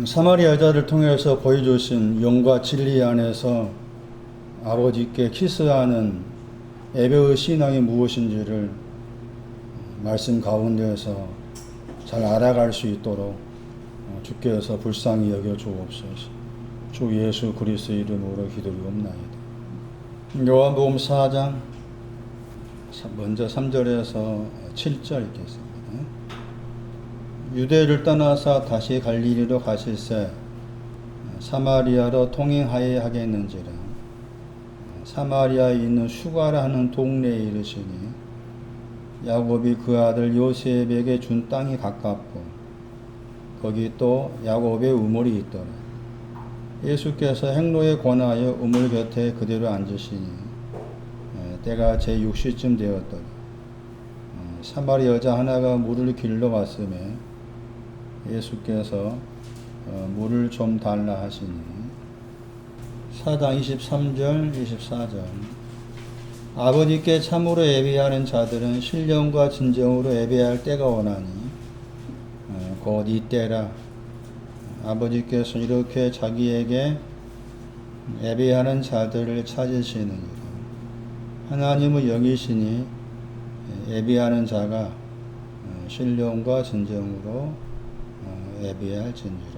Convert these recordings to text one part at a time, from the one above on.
사마리아 여자를 통해서 보여주신 영과 진리 안에서 아버지께 키스하는 예배의 신앙이 무엇인지를 말씀 가운데에서 잘 알아갈 수 있도록 주께서 불쌍히 여겨 주옵소서. 주 예수 그리스도의 이름으로 기도리옵나이다. 요한복음 4장 먼저 3절에서 7절 읽겠습니다. 유대를 떠나서 다시 갈릴리로 가실새 사마리아로 통행하여야 하겠는지라. 사마리아에 있는 수가라 하는 동네에 이르시니 야곱이 그 아들 요셉에게 준 땅이 가깝고 거기 또 야곱의 우물이 있더라. 예수께서 행로에 권하여 우물 곁에 그대로 앉으시니 때가 제6시쯤 되었더라. 사마리아 여자 하나가 물을 길러 왔음에 예수께서 물을 좀 달라 하시니 4장 23절 24절 아버지께 참으로 예배하는 자들은 신령과 진정으로 예배할 때가 오나니 곧 이때라. 아버지께서 이렇게 자기에게 예배하는 자들을 찾으시느니라. 하나님의 영이시니 예배하는 자가 신령과 진정으로 예배할지니라.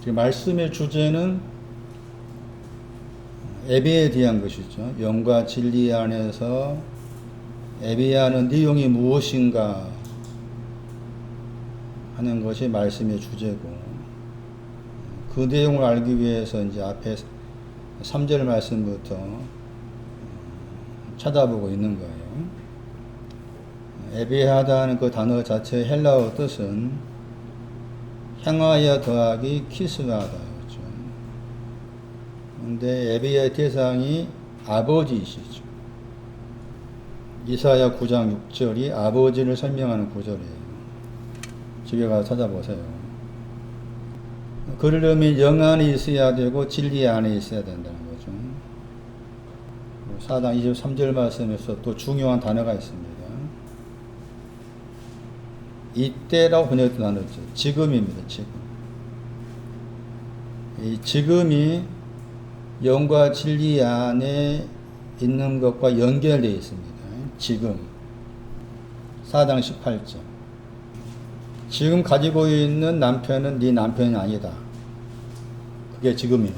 말씀의 주제는 예배에 대한 것이죠. 영과 진리 안에서 예배하는 내용이 무엇인가 하는 것이 말씀의 주제고, 그 내용을 알기 위해서 이제 앞에 3절 말씀부터 찾아보고 있는 거예요. 예배하다는 그 단어 자체의 헬라어 뜻은 향하여 더하기 키스하다였죠. 그런데 예배의 대상이 아버지이시죠. 이사야 9장 6절이 아버지를 설명하는 구절이에요. 집에 가서 찾아보세요. 그러려면 영 안에 있어야 되고 진리 안에 있어야 된다는 거죠. 4장 23절 말씀에서 또 중요한 단어가 있습니다. 이때라고 번역된 단어죠. 지금입니다. 지금. 이 지금이 영과 진리 안에 있는 것과 연결되어 있습니다. 지금. 4장 18절. 지금 가지고 있는 남편은 네 남편이 아니다. 그게 지금이에요.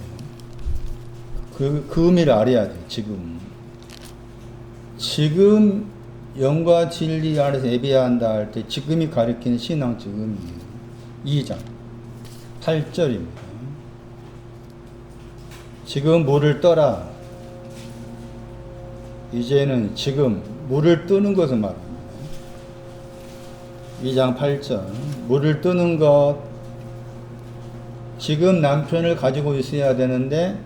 그 의미를 알아야 돼요. 지금 영과 진리 안에서 예배한다 할 때 지금이 가리키는 신앙 지금이에요. 2장 8절입니다. 지금 물을 떠라. 이제는 지금 물을 뜨는 것을 말합니다. 2장 8절 물을 뜨는 것, 지금 남편을 가지고 있어야 되는데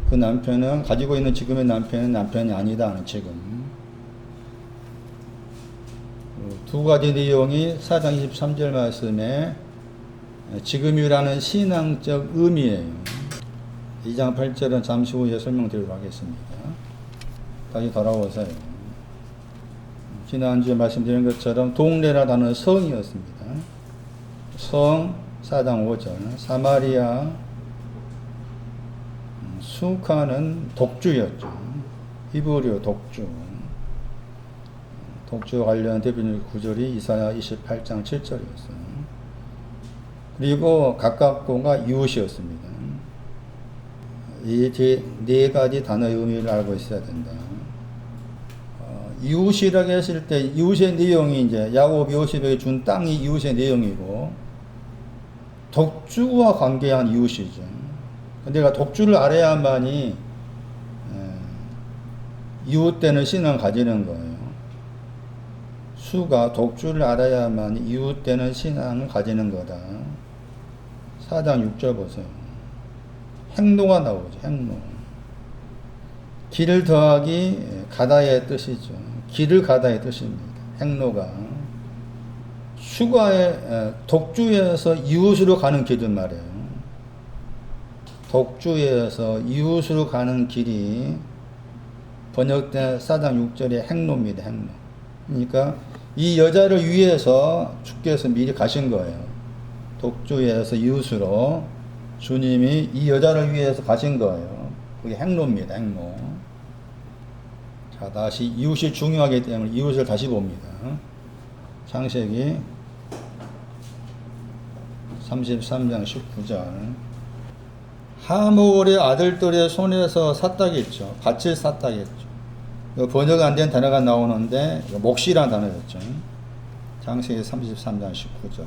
그 남편은, 가지고 있는 지금의 남편은 남편이 아니다 하는 지금. 두 가지 내용이 4장 23절 말씀에 지금이라는 신앙적 의미예요. 2장 8절은 잠시 후에 설명드리도록 하겠습니다. 다시 돌아오세요. 지난주에 말씀드린 것처럼 동네라 단어는 성이었습니다. 성 4장 5절 사마리아 수카는 독주였죠. 히브리어 독주. 독주와 관련 대표적 구절이 이사야 28장 7절이었어요. 그리고 가깝고가 이웃이었습니다. 이 네 가지 단어의 의미를 알고 있어야 된다. 이웃이라고 했을 때 이웃의 내용이 이제 야곱 요셉에게 준 땅이 이웃의 내용이고, 독주와 관계한 이웃이죠. 내가 독주를 알아야만이 이웃되는 신앙을 가지는 거예요. 수가 독주를 알아야만 이웃되는 신앙을 가지는 거다. 4장 6절 보세요. 행로가 나오죠. 행로. 길을 더하기 가다의 뜻이죠. 길을 가다의 뜻입니다. 행로가. 수가의 독주에서 이웃으로 가는 길은 말이에요. 독주에서 이웃으로 가는 길이 번역된 4장 6절의 행로입니다. 행로. 그러니까 이 여자를 위해서 주께서 미리 가신 거예요. 독주에서 이웃으로 주님이 이 여자를 위해서 가신 거예요. 그게 행로입니다. 행로. 자, 다시 이웃이 중요하기 때문에 이웃을 다시 봅니다. 창세기 33장 19절. 하몰의 아들들의 손에서 샀다겠죠. 밭을 샀다겠죠. 번역 안 된 단어가 나오는데 몫이라는 단어였죠. 창세기 33장 19절.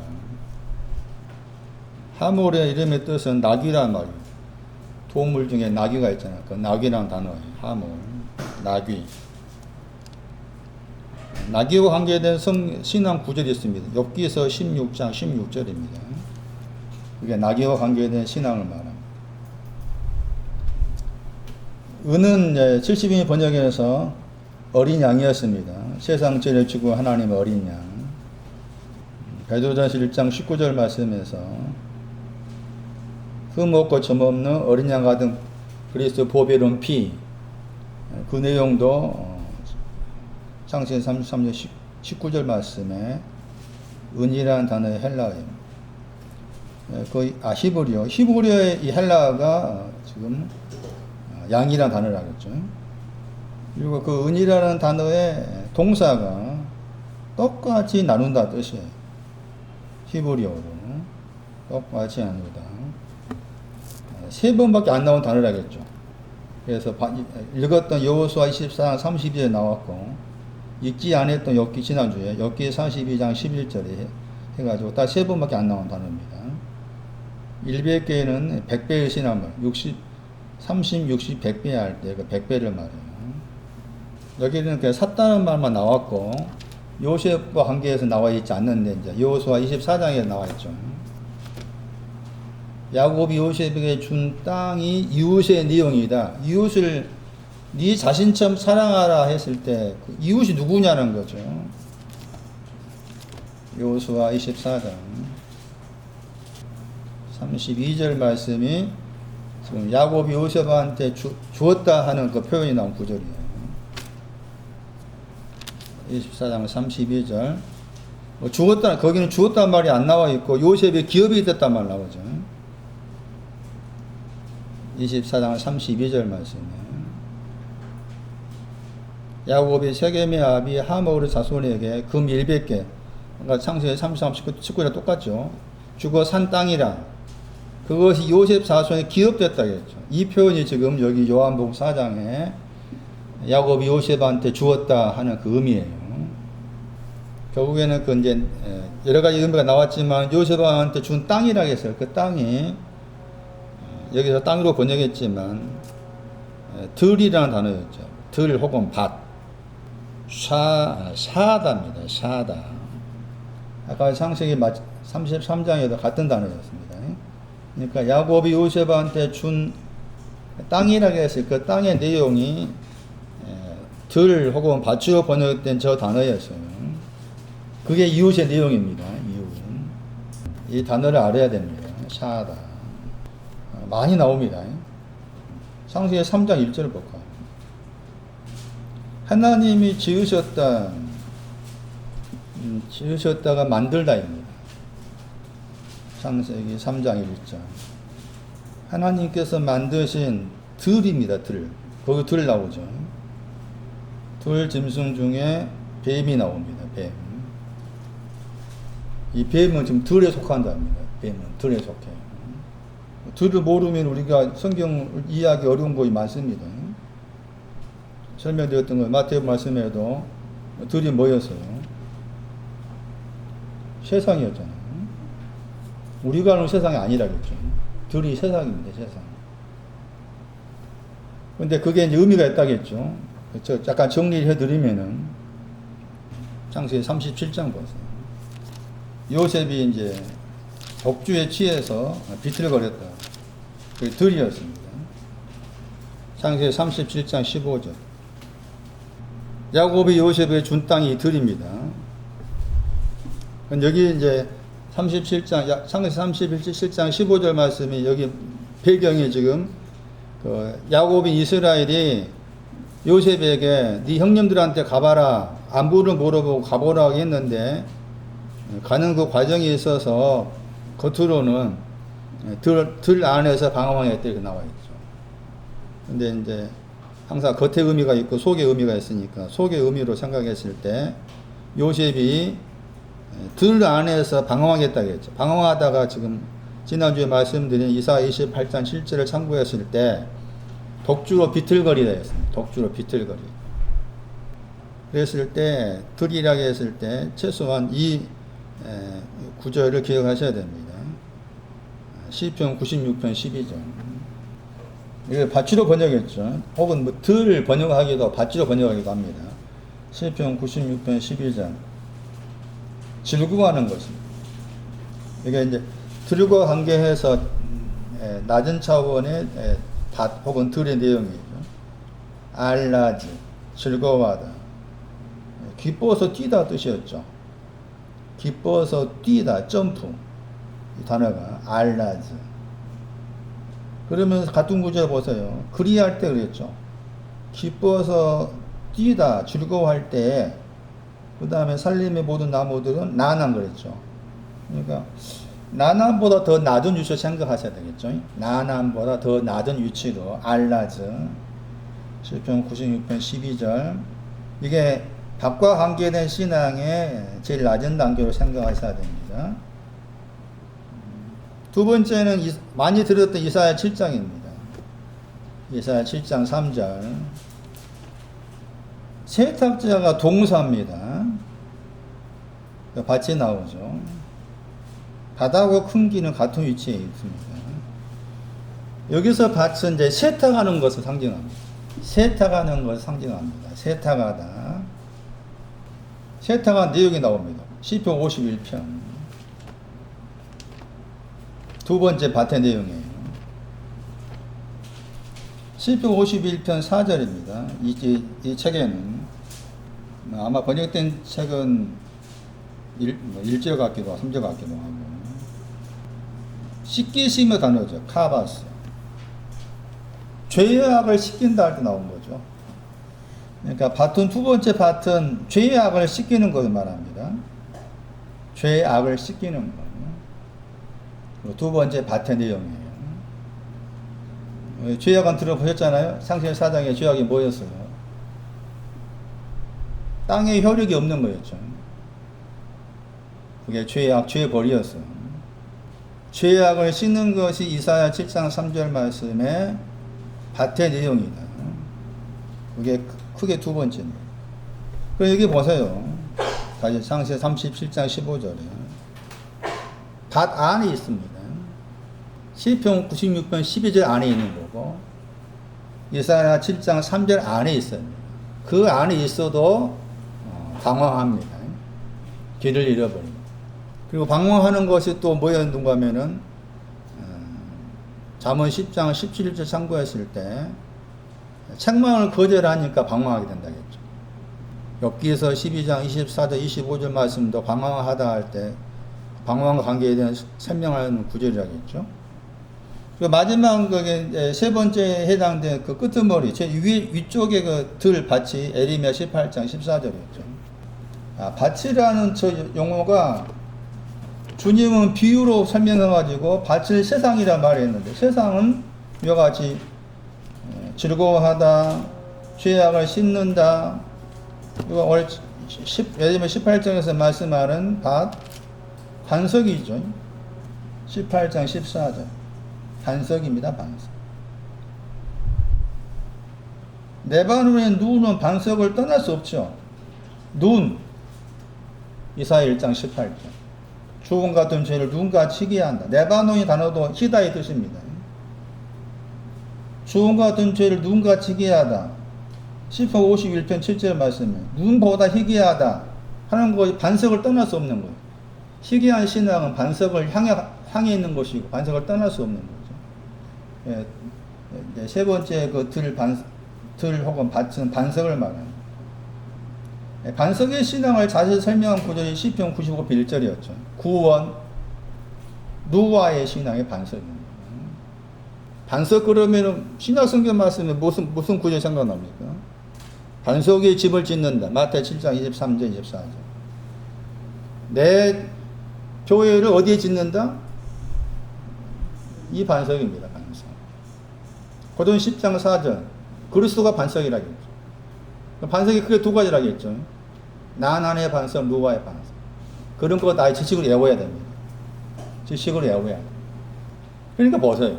하몰의 이름의 뜻은 나귀란 말이에요. 동물 중에 나귀가 있잖아요. 그 나귀라는 단어예요. 하몰, 나귀. 나귀와 관계된 신앙 구절이 있습니다. 욥기서 16장 16절입니다. 그게 나귀와 관계된 신앙을 말합니다. 은은 70인 번역에서 어린 양이었습니다. 세상 죄를 지고 하나님의 어린 양. 베드로전서 1장 19절 말씀에서 흠없고 점없는 어린 양 같은 그리스도 보배로운 피, 그 내용도 창세기 33장 19절 말씀에 은이라는 단어의 헬라어입니다. 거의 히브리어의 이 헬라어가 지금 양이라는 단어라고 했죠. 그리고 그 은이라는 단어의 동사가 똑같이 나눈다 뜻이에요. 히브리어로 똑같이 나누다. 세 번밖에 안 나온 단어라겠죠. 그래서 읽었던 여호수아 24장 32절에 나왔고, 읽지 않았던 욥기 지난주에 욥기 42장 11절에 해가지고 딱 세 번밖에 안 나온 단어입니다. 100개는 100배의 신함을 30, 60, 100배 할 때 그 100배를 말해요. 여기는 그냥 샀다는 말만 나왔고 요셉과 관계에서 나와 있지 않는데 이제 여호수아 24장에 나와 있죠. 야곱이 요셉에게 준 땅이 이웃의 내용이다. 이웃을 네 자신처럼 사랑하라 했을 때 그 이웃이 누구냐는 거죠. 여호수아 24장 32절 말씀이 지금 야곱이 요셉한테 주었다 하는 그 표현이 나온 구절이에요. 24장 32절 주었다, 거기는 주었다는 말이 안 나와 있고 요셉의 기업이 됐단 말 나오죠. 24장 32절 말씀이에요. 야곱이 세겜의 아비 하몰의 자손에게 금 100개, 그러니까 창세기 33, 19절 똑같죠. 주고 산 땅이라 그것이 요셉 자손의 기업됐다겠죠. 이 표현이 지금 여기 요한복음 4장에 야곱이 요셉한테 주었다 하는 그 의미예요. 결국에는 그 이제 여러 가지 의미가 나왔지만 요셉한테 준 땅이라고 했어요. 그 땅이 여기서 땅으로 번역했지만 들이라는 단어였죠. 들 혹은 밭. 샤다입니다. 샤다. 아까 창세기 33장에도 같은 단어였습니다. 그러니까 야곱이 요셉한테 준 땅이라고 했어요. 그 땅의 내용이 들 혹은 밭으로 번역된 저 단어였어요. 그게 이웃의 내용입니다. 이웃. 이 단어를 알아야 됩니다. 샤다. 많이 나옵니다. 창세기 3장 1절을 볼까. 하나님이 지으셨다가 만들다입니다. 창세기 3장 1절. 하나님께서 만드신 들입니다. 들. 거기 들 나오죠. 들 짐승 중에 뱀이 나옵니다. 뱀. 이 뱀은 지금 들에 속한답니다. 뱀은 들에 속해요. 들을 모르면 우리가 성경 이해하기 어려운 것이 많습니다. 설명드렸던 거 마태복음 말씀에도 들이 뭐였어요? 세상이었잖아요. 우리가 아는 세상이 아니라겠죠. 들이 세상입니다. 세상. 근데 그게 이제 의미가 있다겠죠. 그렇죠? 약간 정리를 해드리면은 창세기 37장 보세요. 요셉이 이제 독주에 취해서 비틀거렸다. 그게 들이었습니다. 창세기 37장 15절. 야곱이 요셉에 준 땅이 들입니다. 여기 이제 37장, 창세기 37장 15절 말씀이 여기 배경이 지금 야곱인 이스라엘이 요셉에게 네 형님들한테 가봐라, 안부를 물어보고 가보라고 했는데 가는 그 과정에 있어서 겉으로는 들 안에서 방황했다 이렇게 나와 있죠. 근데 이제 항상 겉에 의미가 있고 속에 의미가 있으니까 속의 의미로 생각했을 때 요셉이 들 안에서 방황했다고 했죠. 방황하다가 지금 지난주에 말씀드린 이사 28장 7절을 참고했을 때 독주로 비틀거리다 했습니다. 독주로 비틀거리. 그랬을 때 들이라고 했을 때 최소한 이 구절을 기억하셔야 됩니다. 시편 96편 12절. 이걸 밭으로 번역했죠. 혹은 뭐 들 번역하기도 밭으로 번역하기도 합니다. 시편 96편 12절. 즐거워하는 것입니다. 이게 이제 들과 관계해서 낮은 차원의 밭 혹은 들의 내용이죠. 알라지, 즐거워하다. 기뻐서 뛰다 뜻이었죠. 기뻐서 뛰다, 점프. 이 단어가 알라지. 그러면서 같은 구절 보세요. 그리할 때 그랬죠. 기뻐서 뛰다, 즐거워할 때, 그 다음에 살림의 모든 나무들은 나난 그랬죠. 그러니까, 나난보다 더 낮은 위치로 생각하셔야 되겠죠. 나난보다 더 낮은 위치로, 알라즈. 시편 96편 12절. 이게 밭과 관계된 신앙의 제일 낮은 단계로 생각하셔야 됩니다. 두 번째는 많이 들었던 이사야 7장입니다. 이사야 7장 3절. 세탁자가 동사입니다. 밭이 나오죠. 바다하고 큰 길은 같은 위치에 있습니다. 여기서 밭은 이제 세탁하는 것을 상징합니다. 세탁하는 것을 상징합니다. 세탁하다. 세탁한 내용이 나옵니다. 시편 51편. 두 번째 밭의 내용이에요. 시편 51편 4절입니다. 이 책에는 아마 번역된 책은 1절 같기도 하고 3절 같기도 하고 씻기심의 단어죠. 카바스. 죄악을 씻긴다 할 때 나온 거죠. 그러니까 밭은 두 번째 밭은 죄악을 씻기는 것을 말합니다. 죄악을 씻기는 것. 두 번째 밭의 내용이에요. 죄악은 들어보셨잖아요. 창세기 4장에 죄악이 뭐였어요? 땅에 혈육이 없는 거였죠. 그게 죄악, 죄벌이었어요. 죄악을 씻는 것이 이사야 7장 3절 말씀의 밭의 내용이다. 그게 크게 두 번째입니다. 그럼 여기 보세요. 다시 창세기 37장 15절에 밭 안에 있습니다. 시편 96편 12절 안에 있는 거고 이사야 7장 3절 안에 있어요. 그 안에 있어도 방황합니다. 길을 잃어버립니다. 그리고 방황하는 것이 또 뭐였는가 하면은 잠언 10장 17절 참고했을 때 책망을 거절하니까 방황하게 된다겠죠. 엽기서 12장 24절 25절 말씀도 방황하다 할 때 방황과 관계에 대한 설명하는 구절이라겠죠. 그 마지막 그게 세 번째 해당된 그 끄트머리 제 위쪽에 그 들 밭이 에레미야 18장 14절이었죠. 밭이라는 저 용어가 주님은 비유로 설명해가지고 밭을 세상이라 말했는데 세상은 이와 같이 즐거워하다, 죄악을 씻는다. 그리고 오늘 에레미야 18장에서 말씀하는 밭 반석이죠. 18장 14절 반석입니다. 반석. 레바논의 눈은 반석을 떠날 수 없죠. 눈 이사야 1장 18절 주홍 같은 죄를 눈같이 희게 한다. 레바논이 단어도 희다의 뜻입니다. 주홍 같은 죄를 눈같이 희게 하다. 시편 51편 7절 말씀에 눈보다 희귀하다 하는 것이 반석을 떠날 수 없는 거예요. 희귀한 신앙은 반석을 향해 있는 것이고 반석을 떠날 수 없는 거죠. 예, 세 번째 그 들 혹은 밭은 반석을 말합니다. 예, 반석의 신앙을 자세히 설명한 구절이 시편 95편 1절이었죠. 구원, 노아의 신앙의 반석입니다. 반석 그러면은 신약 성경 말씀에 무슨 구절 생각납니까? 반석의 집을 짓는다. 마태 7장 23절 24절. 내 교회를 어디에 짓는다? 이 반석입니다. 반석. 고전 10장 4절. 그리스도가 반석이라고 했죠. 반석이 크게 두 가지라고 했죠. 난한의 반석, 누와의 반석. 그런 거 다 지식을 외워야 됩니다. 지식을 외워야 돼요. 그러니까 보세요.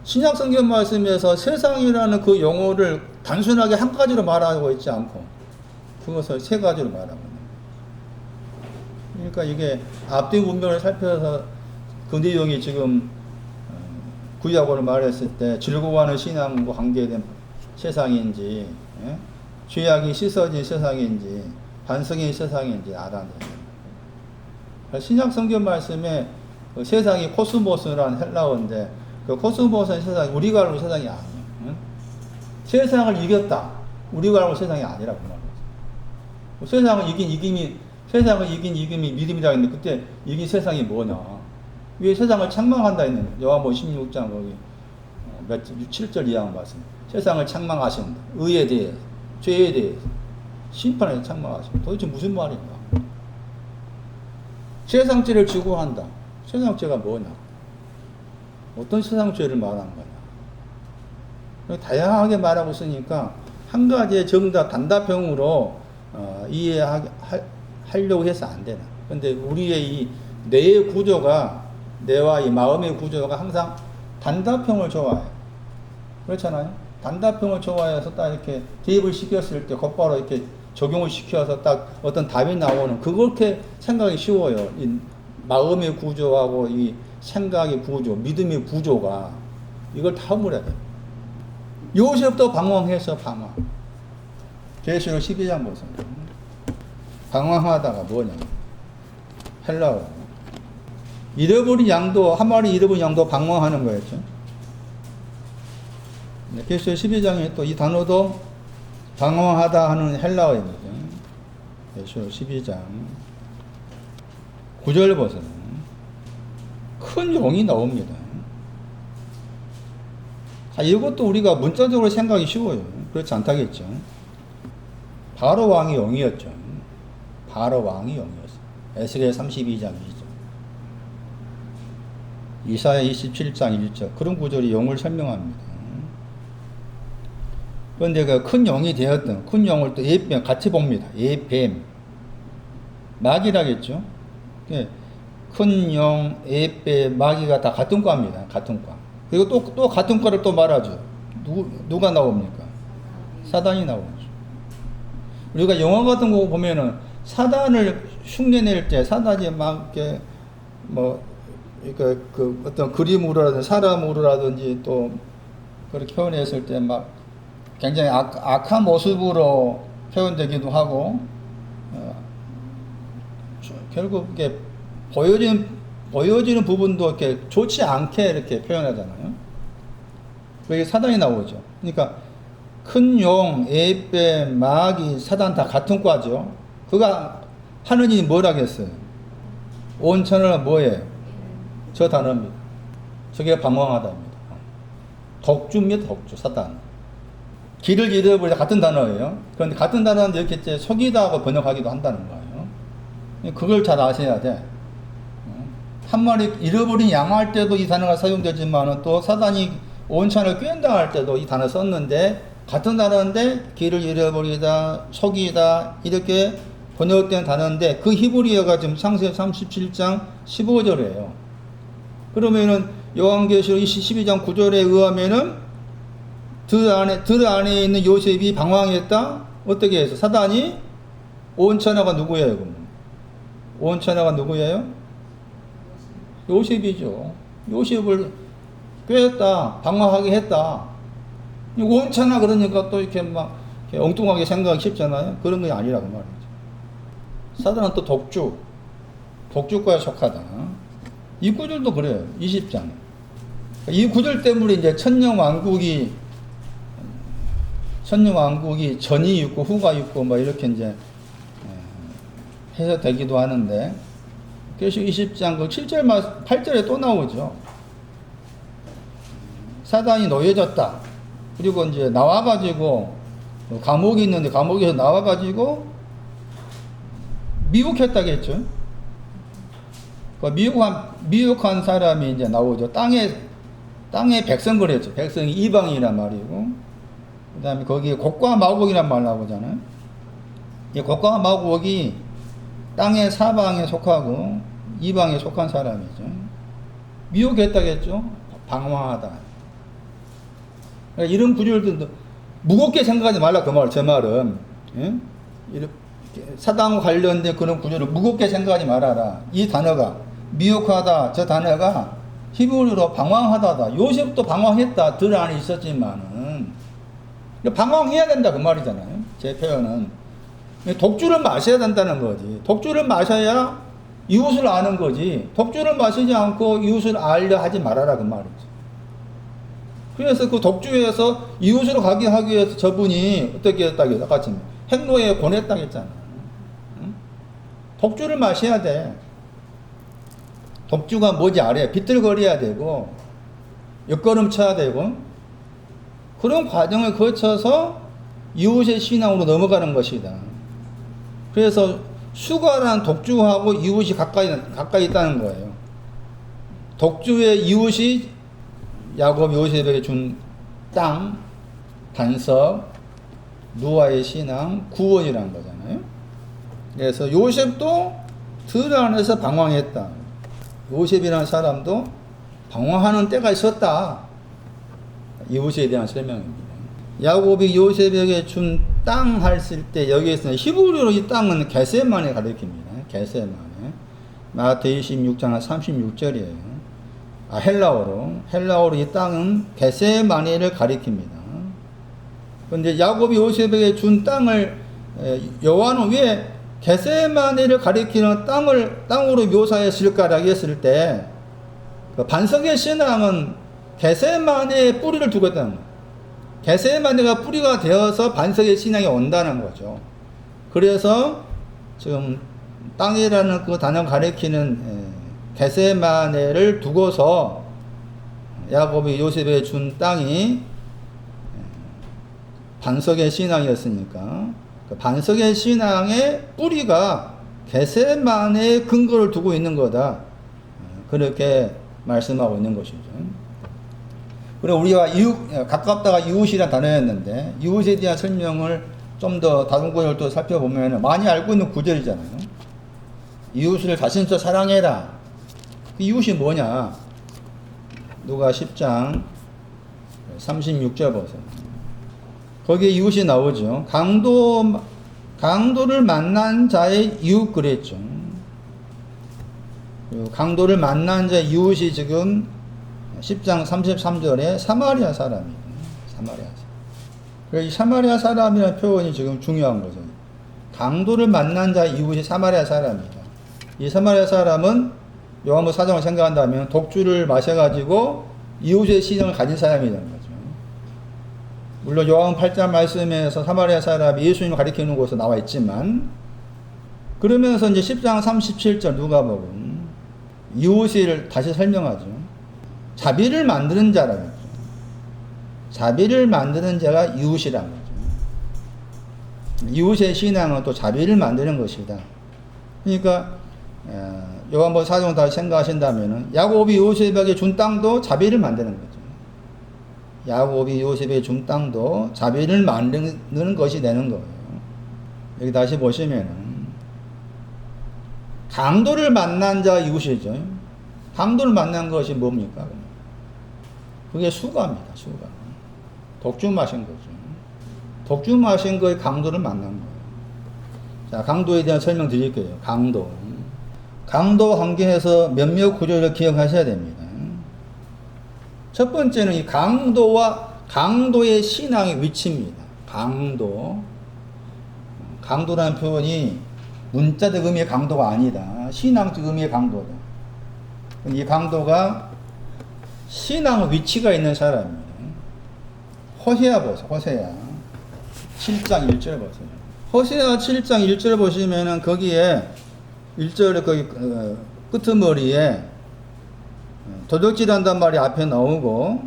신약 성경 말씀에서 세상이라는 그 용어를 단순하게 한 가지로 말하고 있지 않고 그것을 세 가지로 말하고 있는 거예요. 그러니까 이게 앞뒤 문맥을 살펴서 그 내용이 지금 구약으로 말했을 때 즐거워하는 신앙과 관계된 세상인지 죄악이 씻어진 세상인지 반성의 세상인지 알아내야 됩니다. 신약 성경 말씀에 그 세상이 코스모스라는 헬라어인데 그 코스모스는 세상이 우리가 알고 세상이 아니에요. 응? 세상을 이겼다. 우리가 알고 세상이 아니라고 말하죠. 세상을 이긴 이김이 믿음이라 했는데 그때 이긴 세상이 뭐냐? 왜 세상을 책망한다 했는데 요한복음 16장 거기 7절 이하의 말씀. 세상을 책망하신다. 의에 대해서, 죄에 대해서, 심판에 책망하신다. 도대체 무슨 말인가? 세상죄를 추구한다. 세상죄가 뭐냐? 어떤 세상죄를 말하는 거냐? 다양하게 말하고 있으니까 한 가지의 정답, 단답형으로 이해하려고 해서 안 되나. 근데 우리의 이 뇌의 구조가, 뇌와 이 마음의 구조가 항상 단답형을 좋아해요. 그렇잖아요? 단답형을 좋아해서 딱 이렇게 대입을 시켰을 때 곧바로 이렇게 적용을 시켜서 딱 어떤 답이 나오는, 그렇게 생각이 쉬워요. 이 마음의 구조하고 이 생각의 구조, 믿음의 구조가 이걸 다 허물어야 돼요. 요셉도 방황해서 방황. 계시록 12장 보세요. 방황하다가 뭐냐? 헬라어. 잃어버린 양도, 한 마리 잃어버린 양도 방황하는 거였죠. 계시록 12장에 또 이 단어도 방황하다 하는 헬라어입니다. 계시록 12장 9절 보세요. 큰 용이 나옵니다. 이것도 우리가 문자적으로 생각이 쉬워요. 그렇지 않다겠죠. 바로 왕이 용이었죠. 바로 왕이 용이었어요. 에스겔 32장 2절. 이사야 27장 1절. 그런 구절이 용을 설명합니다. 그런데 그 큰 용이 되었던, 큰 용을 또 예뱀 같이 봅니다. 예뱀. 마귀라겠죠. 큰 용, 예뱀, 마귀가 다 같은 과입니다. 같은 과. 그리고 또 같은 과를 또 말하죠. 누가 나옵니까? 사단이 나오죠. 우리가 영화 같은 거 보면은 사단을 흉내낼 때 사단이 막 이렇게 그 어떤 그림으로라든지 사람으로라든지 또 그렇게 표현했을 때 막 굉장히 악한 모습으로 표현되기도 하고, 결국 이게 보여지는 부분도 이렇게 좋지 않게 이렇게 표현하잖아요. 그게 사단이 나오죠. 그러니까 큰 용, 에뱀, 마귀, 사단 다 같은 과죠. 그가 하느님이 뭐라겠어요? 온 천하가 뭐예요? 저 단어입니다. 저게 방황하다입니다. 독주입니다. 독주, 사단. 길을 잃어버리다 같은 단어예요. 그런데 같은 단어인데 이렇게 이제 속이다 하고 번역하기도 한다는 거예요. 그걸 잘 아셔야 돼. 한 마리 잃어버린 양할 때도 이 단어가 사용되지만 또 사단이 온천을 꿰인다 할 때도 이 단어 썼는데 같은 단어인데 길을 잃어버리다, 속이다 이렇게 번역된 단어인데 그 히브리어가 지금 창세기 37장 15절이에요. 그러면은 요한계시록 12장 9절에 의하면은 들 안에 있는 요셉이 방황했다? 어떻게 해서? 사단이 온천하가 누구예요? 그러면? 온천하가 누구예요? 요셉이죠. 요셉을 꿰었다, 방황하게 했다. 온천하 그러니까 또 이렇게 막 이렇게 엉뚱하게 생각하기 쉽잖아요. 그런 게 아니라고 말이죠. 사단은 또 독주과에 속하다. 이 구절도 그래요. 20장. 이 구절 때문에 이제 천년왕국이 전이 있고 후가 있고 뭐 이렇게 이제 해석되기도 하는데, 계시록 20장 그 7절 8절에 또 나오죠. 사단이 놓여졌다. 그리고 이제 나와가지고 감옥이 있는데 감옥에서 나와가지고 미혹했다겠죠. 미혹한 사람이 이제 나오죠. 땅에 백성거랬죠. 백성이 이방이란 말이고, 그 다음에 거기에 곡과 마곡이란 말 나오잖아요. 이 곡과 마곡이 땅의 사방에 속하고 이방에 속한 사람이죠. 미혹했다겠죠. 방황하다. 그러니까 이런 구절들도 무겁게 생각하지 말라 그 말. 제 말은 이렇게 사단과 관련된 그런 구절을 무겁게 생각하지 말아라. 이 단어가 미혹하다, 저 단어가 히브리어로 방황하다다. 요셉도 방황했다. 들 안에 있었지만은 방황해야 된다 그 말이잖아요. 제 표현은 독주를 마셔야 된다는 거지. 독주를 마셔야 이웃을 아는 거지. 독주를 마시지 않고 이웃을 알려 하지 말아라 그 말이지. 그래서 그 독주에서 이웃으로 가게 하기 위해서 저분이 어떻게 했다고 아까 행로에 권했다고 했잖아. 응? 독주를 마셔야 돼. 독주가 뭔지 알아야 비틀거려야 되고 옆걸음 쳐야 되고 그런 과정을 거쳐서 이웃의 신앙으로 넘어가는 것이다. 그래서 수가란 독주하고 이웃이 가까이 있다는 거예요. 독주의 이웃이 야곱 요셉에게 준 땅, 반석, 노아의 신앙, 구원이라는 거잖아요. 그래서 요셉도 들 안에서 방황했다. 요셉이라는 사람도 방황하는 때가 있었다. 이웃에 대한 설명입니다. 야곱이 요셉에게 준 땅 했을 때 여기에서는 히브리어로 이 땅은 게세만에 가리킵니다. 게세만에. 마태복음 26장 36절이에요. 헬라어로 이 땅은 게세마네를 가리킵니다. 그런데 야곱이 요셉에게 준 땅을 여호와는 왜 게세마네를 가리키는 땅으로 묘사했을까라고 했을 때 그 반석의 신앙은 게세마네에 뿌리를 두고 있다는 거예요. 게세마네가 뿌리가 되어서 반석의 신앙이 온다는 거죠. 그래서 지금 땅이라는 그 단어 가리키는 게세마네를 두고서 야곱이 요셉에 준 땅이 반석의 신앙이었으니까 그 반석의 신앙의 뿌리가 게세마네의 근거를 두고 있는 거다. 그렇게 말씀하고 있는 것이죠. 그리고 우리가 가깝다가 이웃이라는 단어였는데 이웃에 대한 설명을 좀 더 다른 구절을 또 살펴보면 많이 알고 있는 구절이잖아요. 이웃을 자신처럼 사랑해라. 그 이웃이 뭐냐? 누가 10장 36절 보세요. 거기에 이웃이 나오죠. 강도를 만난 자의 이웃 그랬죠. 강도를 만난 자의 이웃이 지금 10장 33절에 사마리아 사람이에요. 사마리아 사람. 그래서 이 사마리아 사람이라는 표현이 지금 중요한 거죠. 강도를 만난 자의 이웃이 사마리아 사람이다. 이 사마리아 사람은 요한복음 4장을 생각한다면 독주를 마셔가지고 이웃의 신앙을 가진 사람이라는 거죠. 물론 요한복음 8장 말씀에서 사마리아 사람이 예수님을 가리키는 곳에 나와 있지만 그러면서 이제 10장 37절 누가복음 이웃을 다시 설명하죠. 자비를 만드는 자라고 하죠. 자비를 만드는 자가 이웃이라는 거죠. 이웃의 신앙은 또 자비를 만드는 것이다. 그러니까 요한복음 4장 다시 생각하신다면 야곱이 요셉에게 준 땅도 자비를 만드는 거죠. 야곱이 요셉에게 준 땅도 자비를 만드는 것이 되는 거예요. 여기 다시 보시면은 강도를 만난 자 이웃이죠. 강도를 만난 것이 뭡니까? 그게 수가입니다. 수가. 독주 마신 거죠. 독주 마신 거에 강도를 만난 거예요. 자, 강도에 대한 설명 드릴게요. 강도 관계에서 몇몇 구조를 기억하셔야 됩니다. 첫 번째는 이 강도의 신앙의 위치입니다. 강도라는 표현이 문자적 의미의 강도가 아니다. 신앙적 의미의 강도다. 이 강도가 신앙의 위치가 있는 사람이에요. 호세아 보세요. 호세아 7장 1절 보세요. 호세아 7장 1절 보시면은 거기에 1절 거기 끄트머리에 도적질한단 말이 앞에 나오고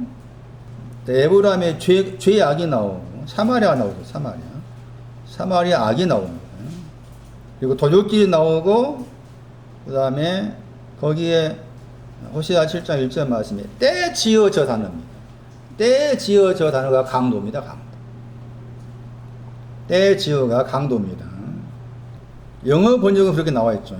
에브라임의 죄악이 나오고 사마리아가 나오죠. 사마리아. 사마리아 악이 나옵니다. 그리고 도적질이 나오고, 그 다음에 거기에 호세아 7장 1절 말씀에 떼지어 저 단어입니다. 떼지어 저 단어가 강도입니다. 강도. 떼지어가 강도입니다. 영어 번역은 그렇게 나와 있죠.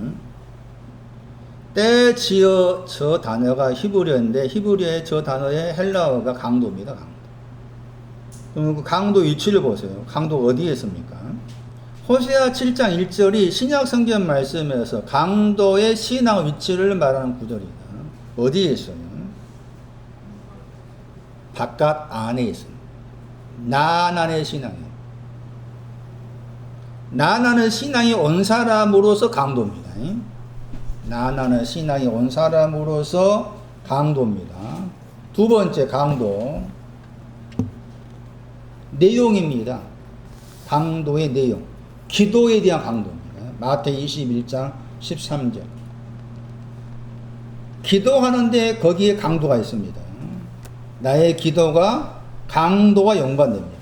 떼지어 저 단어가 히브리어인데 히브리어의 저 단어의 헬라어가 강도입니다. 강도. 그럼 그 강도 위치를 보세요. 강도 어디에 있습니까? 호세아 7장 1절이 신약 성경 말씀에서 강도의 신앙 위치를 말하는 구절이다. 어디에 있어요? 바깥 안에 있습니다. 나난의 신앙이에요. 나나는 신앙이 온 사람으로서 강도입니다. 나나는 신앙이 온 사람으로서 강도입니다. 두 번째 강도, 내용입니다. 강도의 내용, 기도에 대한 강도입니다. 마태복음 21장 13절. 기도하는데 거기에 강도가 있습니다. 나의 기도가 강도와 연관됩니다.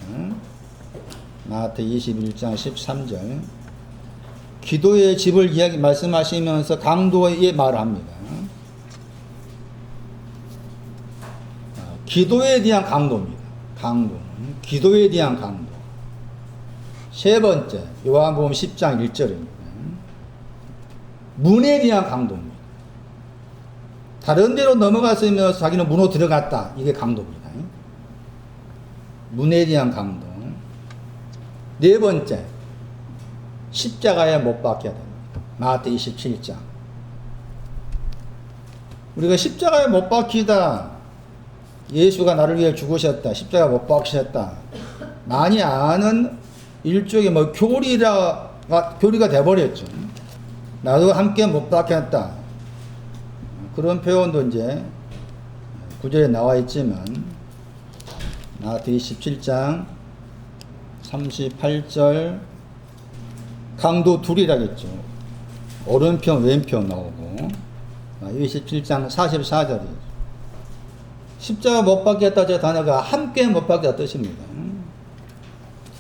마태복음 21장 13절. 기도의 집을 말씀하시면서 강도의 말을 합니다. 기도에 대한 강도입니다. 강도. 기도에 대한 강도. 세 번째, 요한복음 10장 1절입니다. 문에 대한 강도입니다. 다른 데로 넘어갔으면 자기는 문으로 들어갔다. 이게 강도입니다. 문에 대한 강도. 네 번째, 십자가에 못 박혀야 됩니다. 마태복음 27장. 우리가 십자가에 못 박히다, 예수가 나를 위해 죽으셨다, 십자가에 못 박히셨다, 많이 아는 일종의 교리가 돼버렸죠. 나도 함께 못 박혔다. 그런 표현도 이제 구절에 나와 있지만, 마태복음 27장 38절, 강도 둘이라겠죠. 오른편, 왼편 나오고, 27장 44절이죠. 십자가 못 박혔다 저 단어가 함께 못 박혔다 뜻입니다.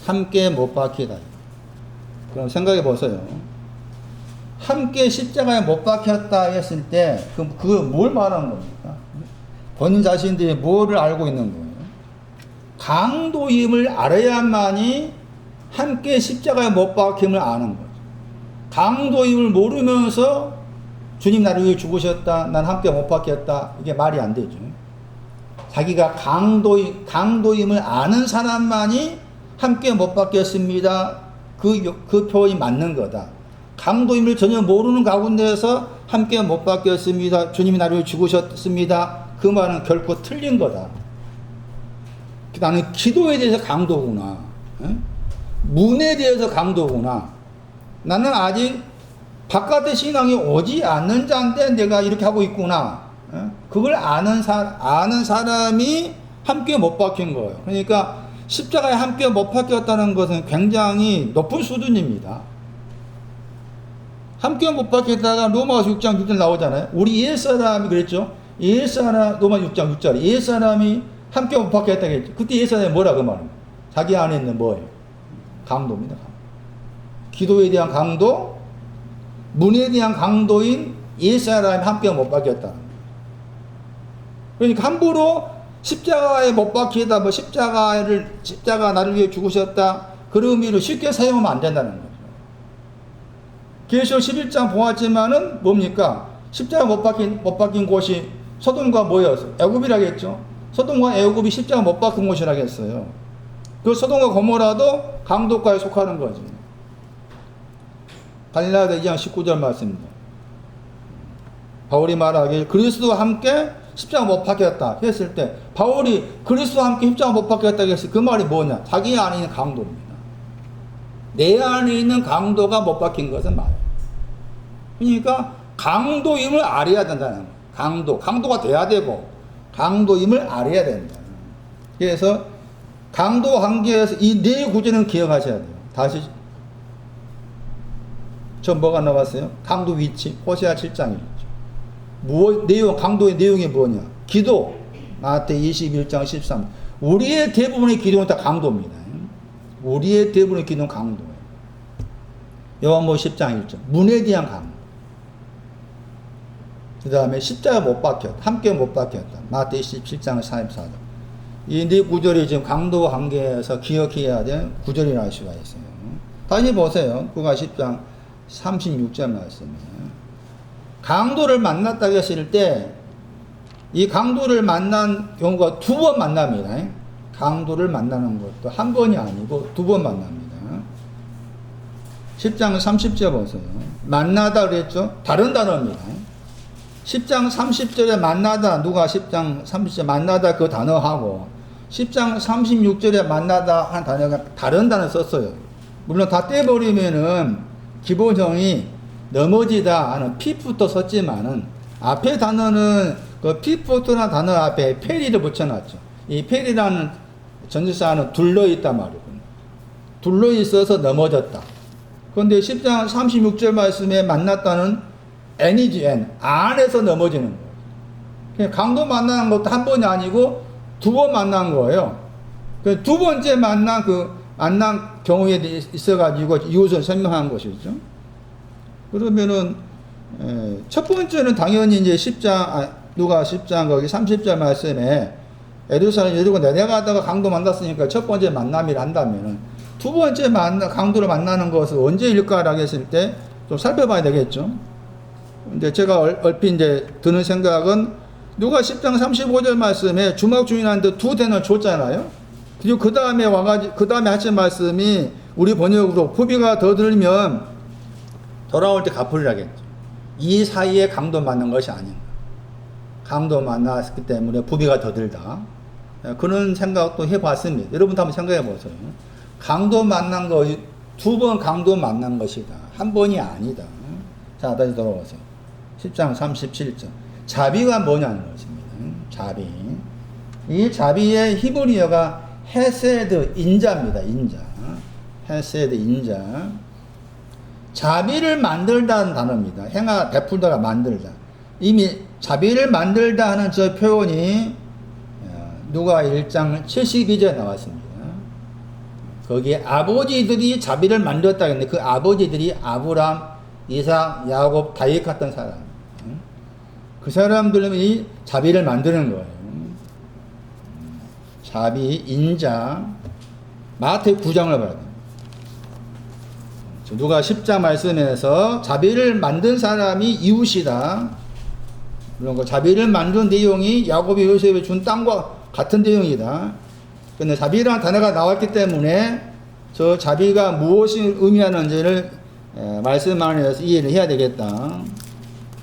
함께 못 박히다. 그럼 생각해 보세요. 함께 십자가에 못 박혔다 했을 때, 그거 뭘 말하는 겁니까? 본 자신들이 뭐를 알고 있는 거예요? 강도임을 알아야만이 함께 십자가에 못 박힘을 아는 거죠. 강도임을 모르면서 주님 나를 위해 죽으셨다, 난 함께 못 박혔다, 이게 말이 안 되죠. 자기가 강도임을 아는 사람만이 함께 못 박혔습니다. 그 표현이 맞는 거다. 강도임을 전혀 모르는 가운데에서 함께 못 박혔습니다. 주님이 나를 위해 죽으셨습니다. 그 말은 결코 틀린 거다. 나는 기도에 대해서 강도구나. 문에 대해서 강도구나. 나는 아직 바깥의 신앙이 오지 않는 자인데 내가 이렇게 하고 있구나. 그걸 아는 사람이 함께 못 박힌 거예요. 그러니까 십자가에 함께 못 박혔다는 것은 굉장히 높은 수준입니다. 함께 못 박혔다가 로마서 6장 6절 나오잖아요. 우리 옛사람이 그랬죠. 로마 6장 6절. 옛사람이 함께 못 박혔다 그랬죠. 그때 옛사람이 뭐라 그 말은? 자기 안에 있는 뭐예요? 강도입니다. 강도. 기도에 대한 강도, 문에 대한 강도인 옛사람이 함께 못 박혔다. 그러니까 함부로 십자가에 못 박히다, 십자가 나를 위해 죽으셨다, 그런 의미로 쉽게 사용하면 안 된다는 거죠. 계시록 11장 보았지만은 뭡니까? 십자가 못 박힌 곳이 소돔과 뭐였어요? 애굽이라겠죠. 소돔과 애굽이 십자가 못 박힌 곳이라겠어요. 그 소돔과 고모라도 강도과에 속하는 거죠. 갈라디아 2장 19절 말씀입니다. 바울이 말하길 그리스도와 함께 십자가 못 박혔다 했을 때, 바울이 그리스도와 함께 십자가 못 박혔다 했을 때 그 말이 뭐냐? 자기 안에 있는 강도입니다. 내 안에 있는 강도가 못 박힌 것은 말이에요. 그러니까 강도임을 알아야 된다는 거예요. 강도가 돼야 되고 강도임을 알아야 된다. 그래서 강도 관계에서 이 네 구절은 기억하셔야 돼요. 다시 저 뭐가 나왔어요? 강도 위치, 호세아 7장이죠. 강도의 내용이 뭐냐? 기도, 마태복음 21장 13. 우리의 대부분의 기도는 다 강도입니다. 우리의 대부분의 기도는 강도예요. 요한복음 10장 1절. 문에 대한 강도. 그 다음에 십자가 못 박혔다. 함께 못 박혔다. 마태 17장 44절. 이 네 구절이 지금 강도 관계에서 기억해야 될 구절이라고 할 수가 있어요. 다시 보세요. 구가 10장 36절 말씀이에요. 강도를 만났다 했을 때 이 강도를 만난 경우가 두 번 만납니다. 강도를 만나는 것도 한 번이 아니고 두 번 만납니다. 10장 30절 보세요. 만나다 그랬죠? 다른 단어입니다. 10장 30절에 만나다, 누가 10장 30절에 만나다 그 단어하고 10장 36절에 만나다 한 단어가 다른 단어 썼어요. 물론 다 떼버리면은 기본형이 넘어지다 하는 피부터 썼지만은 앞에 단어는 그 피부터라는 단어 앞에 페리를 붙여놨죠. 이 페리라는 전치사는 둘러있단 말이군요. 둘러있어서 넘어졌다. 그런데 10장 36절 말씀에 만났다는 N이지 N. 안에서 넘어지는 거예요. 그냥 강도 만나는 것도 한 번이 아니고 두 번 만난 거예요. 두 번째 만난 경우에 있어가지고 이웃을 설명한 것이죠. 그러면은, 첫 번째는 당연히 이제 누가 10장 거기 30절 말씀에 에루살렘 여리고 내려가다가 강도 만났으니까 첫 번째 만남이라 한다면은 두 번째 강도를 만나는 것은 언제일까라고 했을 때 좀 살펴봐야 되겠죠. 근데 제가 얼핏 이제 드는 생각은 누가 10장 35절 말씀에 주막 주인한테 두 대를 줬잖아요. 그리고 그 다음에 하신 말씀이 우리 번역으로 부비가 더 들면 돌아올 때 갚으리라겠죠. 이 사이에 강도 만난 것이 아닌가. 강도 만났기 때문에 부비가 더 들다. 그런 생각도 해봤습니다. 여러분도 한번 생각해 보세요. 강도 만난 것이 두 번 강도 만난 것이다. 한 번이 아니다. 자, 다시 돌아오세요. 10장 37절. 자비가 뭐냐는 것입니다. 자비. 이 자비의 히브리어가 헤세드 인자입니다. 인자. 헤세드 인자. 자비를 만들다는 단어입니다. 행하 베풀다가 만들다. 이미 자비를 만들다 하는 저 표현이 누가 1장 72절에 나왔습니다. 거기에 아버지들이 자비를 만들었다 했는데 그 아버지들이 아브람, 이삭, 야곱, 다윗 같은 사람. 그 사람들이 자비를 만드는 거예요. 자비, 인자. 마태 9장을 봐야 돼요. 누가 10장 말씀에서 자비를 만든 사람이 이웃이다. 그런 거 자비를 만든 내용이 야곱이 요셉에 준 땅과 같은 내용이다. 근데 자비라는 단어가 나왔기 때문에 저 자비가 무엇을 의미하는지를 말씀 안에서 이해를 해야 되겠다.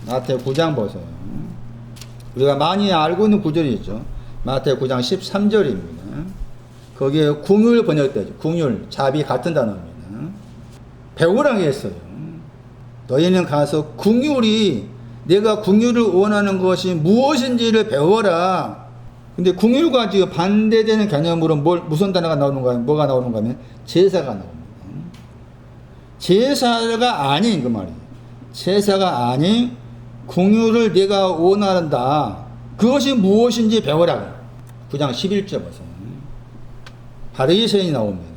마태 9장 보세요. 우리가 많이 알고 있는 구절이 있죠. 마태 9장 13절입니다. 거기에 궁율 번역되죠. 궁율, 자비 같은 단어입니다. 배우라고 했어요. 너희는 가서 내가 궁율을 원하는 것이 무엇인지를 배워라. 근데 궁율과 지금 반대되는 개념으로 무슨 단어가 나오는가, 뭐가 나오는가 하면 제사가 나옵니다. 제사가 아닌 그 말이에요. 제사가 아닌 궁율을 내가 원한다. 그것이 무엇인지 배워라. 9장 11절 보세요. 바리새인이 나옵니다.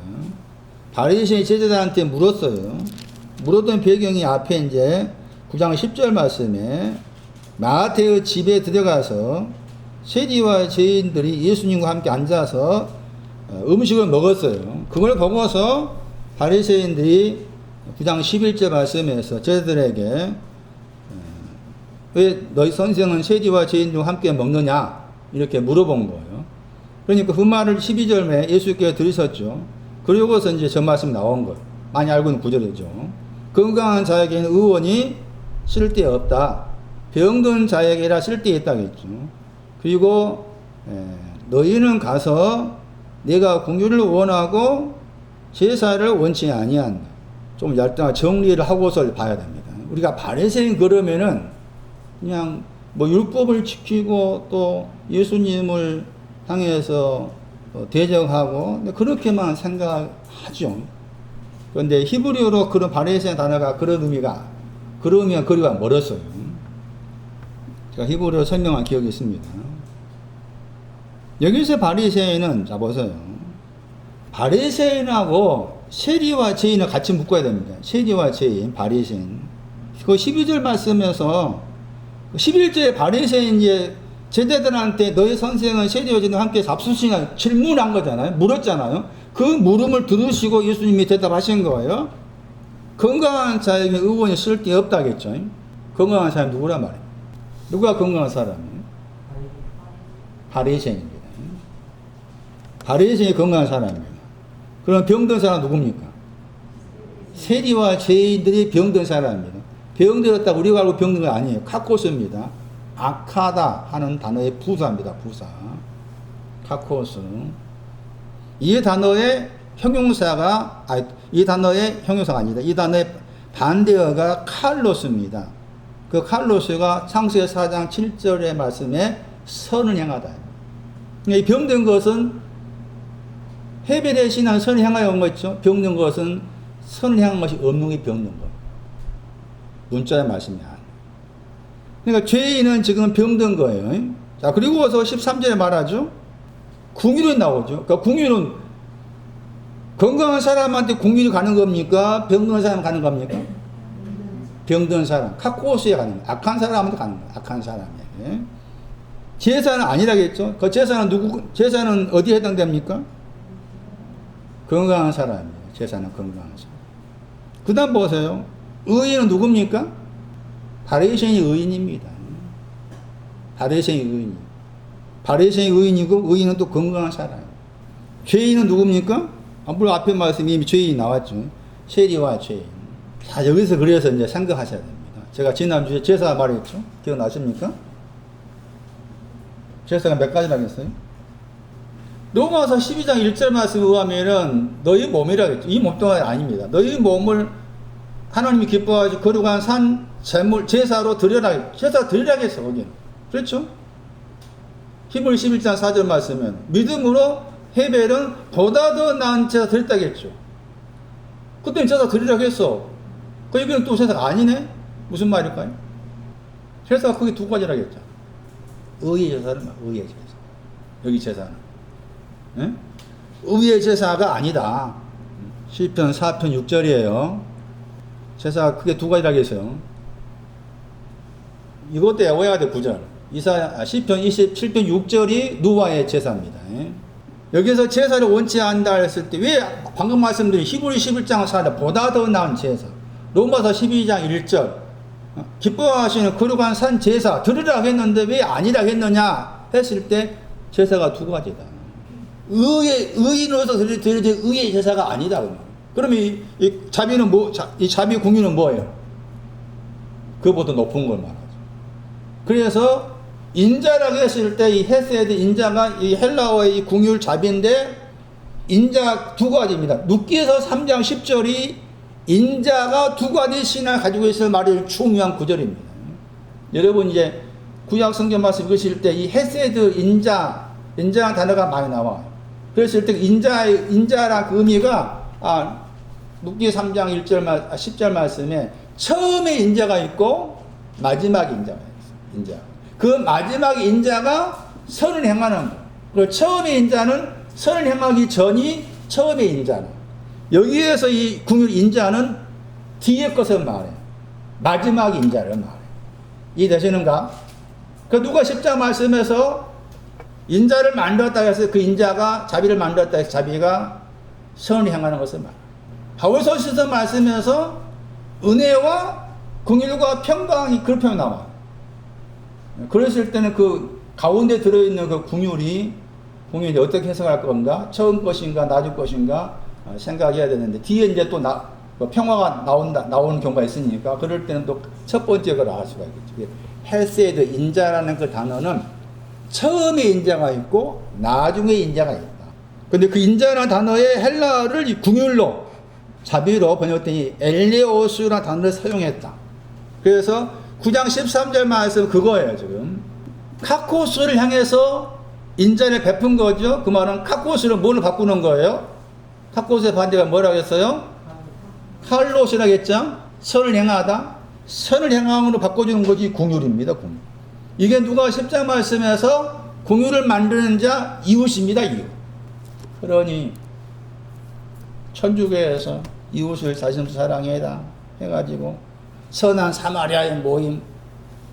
바리새인이 제자들한테 물었어요. 물었던 배경이 앞에 이제 9장 10절 말씀에 마태의 집에 들어가서 세리와 죄인들이 예수님과 함께 앉아서 음식을 먹었어요. 그걸 보고서 바리새인들이 9장 11절 말씀에서 제자들에게 왜 너희 선생은 세리와 죄인들과 함께 먹느냐 이렇게 물어본 거예요. 그러니까 그 말을 12절에 예수께서 들으셨죠. 그러고서 이제 저 말씀 나온 거예요. 많이 알고 있는 구절이죠. 건강한 자에게는 의원이 쓸데없다. 병든 자에게라 쓸데있다겠죠. 그리고 너희는 가서 내가 궁유를 원하고 제사를 원치 아니한다. 좀 얇다 정리를 하고서 봐야 됩니다. 우리가 바리새인 그러면은 그냥 뭐 율법을 지키고 또 예수님을 향해서 대적하고 그렇게만 생각하죠. 그런데 히브리어로 그런 바리새인 단어가 그런 의미가 거리가 멀었어요. 제가 히브리어로 설명한 기억이 있습니다. 여기서 바리새인은 자 보세요. 바리새인하고 세리와 죄인을 같이 묶어야 됩니다. 세리와 죄인, 바리새인. 그 12절 말씀에서 11절에 바리새인 이제 제자들한테 너희 선생은 세리와 죄인과 함께 잡수시냐 질문한 거잖아요. 물었잖아요. 그 물음을 들으시고 예수님이 대답하신 거예요. 건강한 자에게 의원이 쓸 게 없다겠죠. 건강한 사람이 누구란 말이에요? 누가 건강한 사람이에요? 바리새인입니다. 바리새인이 건강한 사람입니다. 그럼 병든 사람 누굽니까? 세리와 죄인들이 병든 사람입니다. 병들었다고 우리가 알고 병든 건 아니에요. 카코스입니다. 악하다 하는 단어의 부사입니다. 부사. 카코스. 이 단어의 형용사가 아니다. 이 단어의 반대어가 칼로스입니다. 그 칼로스가 창세기 4장 7절의 말씀에 선을 향하다. 이 병든 것은 헤벨의 신앙 선을 향하여 온 거 있죠. 병든 것은 선을 향한 것이 없는 게 병든 거. 문자의 말씀이 아니에요. 그러니까 죄인은 지금 병든 거예요. 자, 그리고서 13절에 말하죠. 궁율이 나오죠. 그러니까 궁율은 건강한 사람한테 궁율이 가는 겁니까? 병든 사람 가는 겁니까? 병든 사람. 카코스에 가는 거예요. 악한 사람한테 가는 거예요. 악한 사람에게. 제사는 아니라겠죠. 그 제사는 어디에 해당됩니까? 건강한 사람이에요. 제사는 건강한 사람. 그 다음 보세요. 의인은 누굽니까? 바리새인이 의인입니다. 바리새인이 의인. 바리새인이 의인이고 의인은 또 건강한 사람. 죄인은 누굽니까? 물론 앞에 말씀이 이미 죄인이 나왔죠. 세리와 죄인. 자, 여기서 그래서 이제 생각하셔야 됩니다. 제가 지난주에 제사 말했죠. 기억나십니까? 제사가 몇 가지나 하겠어요? 로마서 12장 1절 말씀에 의하면은 너희 몸이라겠죠. 이 몸 동안 아닙니다. 너희 몸을 하나님이 기뻐하시고 거룩한 산 제물 제사로 드려라. 제사 드리라겠어 거기는. 그렇죠? 히브리 11장 4절 말씀은 믿음으로 헤벨은 보다 더 나은 제사 드렸다겠죠. 그때는 제사 드리라겠어. 그 여기는 또 제사가 아니네? 무슨 말일까요? 제사가 크게 두 가지라겠죠. 의의 제사는 의의 제사. 여기 제사는. 네? 의의 제사가 아니다. 시편 4편 6절이에요. 제사가 크게 두 가지라겠어요. 이것도 외워야 돼, 9절. 시편 27편 6절이 누와의 제사입니다. 여기서 제사를 원치 않는다 했을 때, 왜 방금 말씀드린 히브리 11장 4절, 보다 더 나은 제사. 로마서 12장 1절, 기뻐하시는 거룩한 산 제사, 들으라 했는데 왜 아니라 했느냐 했을 때, 제사가 두 가지다. 의인으로서 드릴 의의 제사가 아니다. 그러면 이 자비는 이 자비 궁유는 뭐예요? 그보다 높은 걸 말하죠. 그래서 인자라고 했을 때 이 헤세드 인자가 이 헬라어의 이 궁율 자비인데 인자 두 가지입니다. 눕기에서 3장 10절이 인자가 두 가지 신을 가지고 있을 말이 중요한 구절입니다. 여러분 이제 구약 성경 말씀 읽으실 때 이 헤세드 인자라는 단어가 많이 나와요. 그랬을 때 인자란 그 의미가 눕기 3장 10절 말씀에 처음에 인자가 있고 마지막 인자가 있어요. 인자. 그 마지막 인자가 선을 행하는 거. 그리고 처음의 인자는 선을 행하기 전이 처음의 인자는. 여기에서 이 궁율 인자는 뒤의 것을 말해요. 마지막 인자를 말해요. 이해되시는가? 그 누가 10장 말씀에서 인자를 만들었다 해서 그 인자가 자비를 만들었다 해서 자비가 선을 향하는 것을 말해요. 바울서신서 말씀에서 은혜와 긍휼과 평강이 그런 표현 나와요. 그랬을 때는 그 가운데 들어있는 그 긍휼이 어떻게 해석할 건가? 처음 것인가 나중 것인가 생각해야 되는데 뒤에 이제 또 평화가 나오는 경우가 있으니까 그럴 때는 또 첫 번째 걸 알 수가 있겠죠. 헬세드 인자라는 그 단어는 처음에 인자가 있고 나중에 인자가 있다. 근데 그 인자라는 단어의 헬라어를 이 긍휼로 자비로 번역된 엘레오스라는 단어를 사용했다. 그래서 9장 13절 말씀 그거예요 지금. 카코스를 향해서 인자를 베푼 거죠. 그 말은 카코스를 뭘로 바꾸는 거예요? 카코스의 반대가 뭐라고 했어요? 칼로스라고 했죠. 선을 행하다. 선을 행함으로 바꿔주는 것이 긍휼입니다. 긍휼. 이게 누가 10장 말씀에서 긍휼을 만드는 자 이웃입니다. 이웃. 그러니 천주교에서 이웃을 자신처럼 사랑해라 해가지고 선한 사마리아의 모임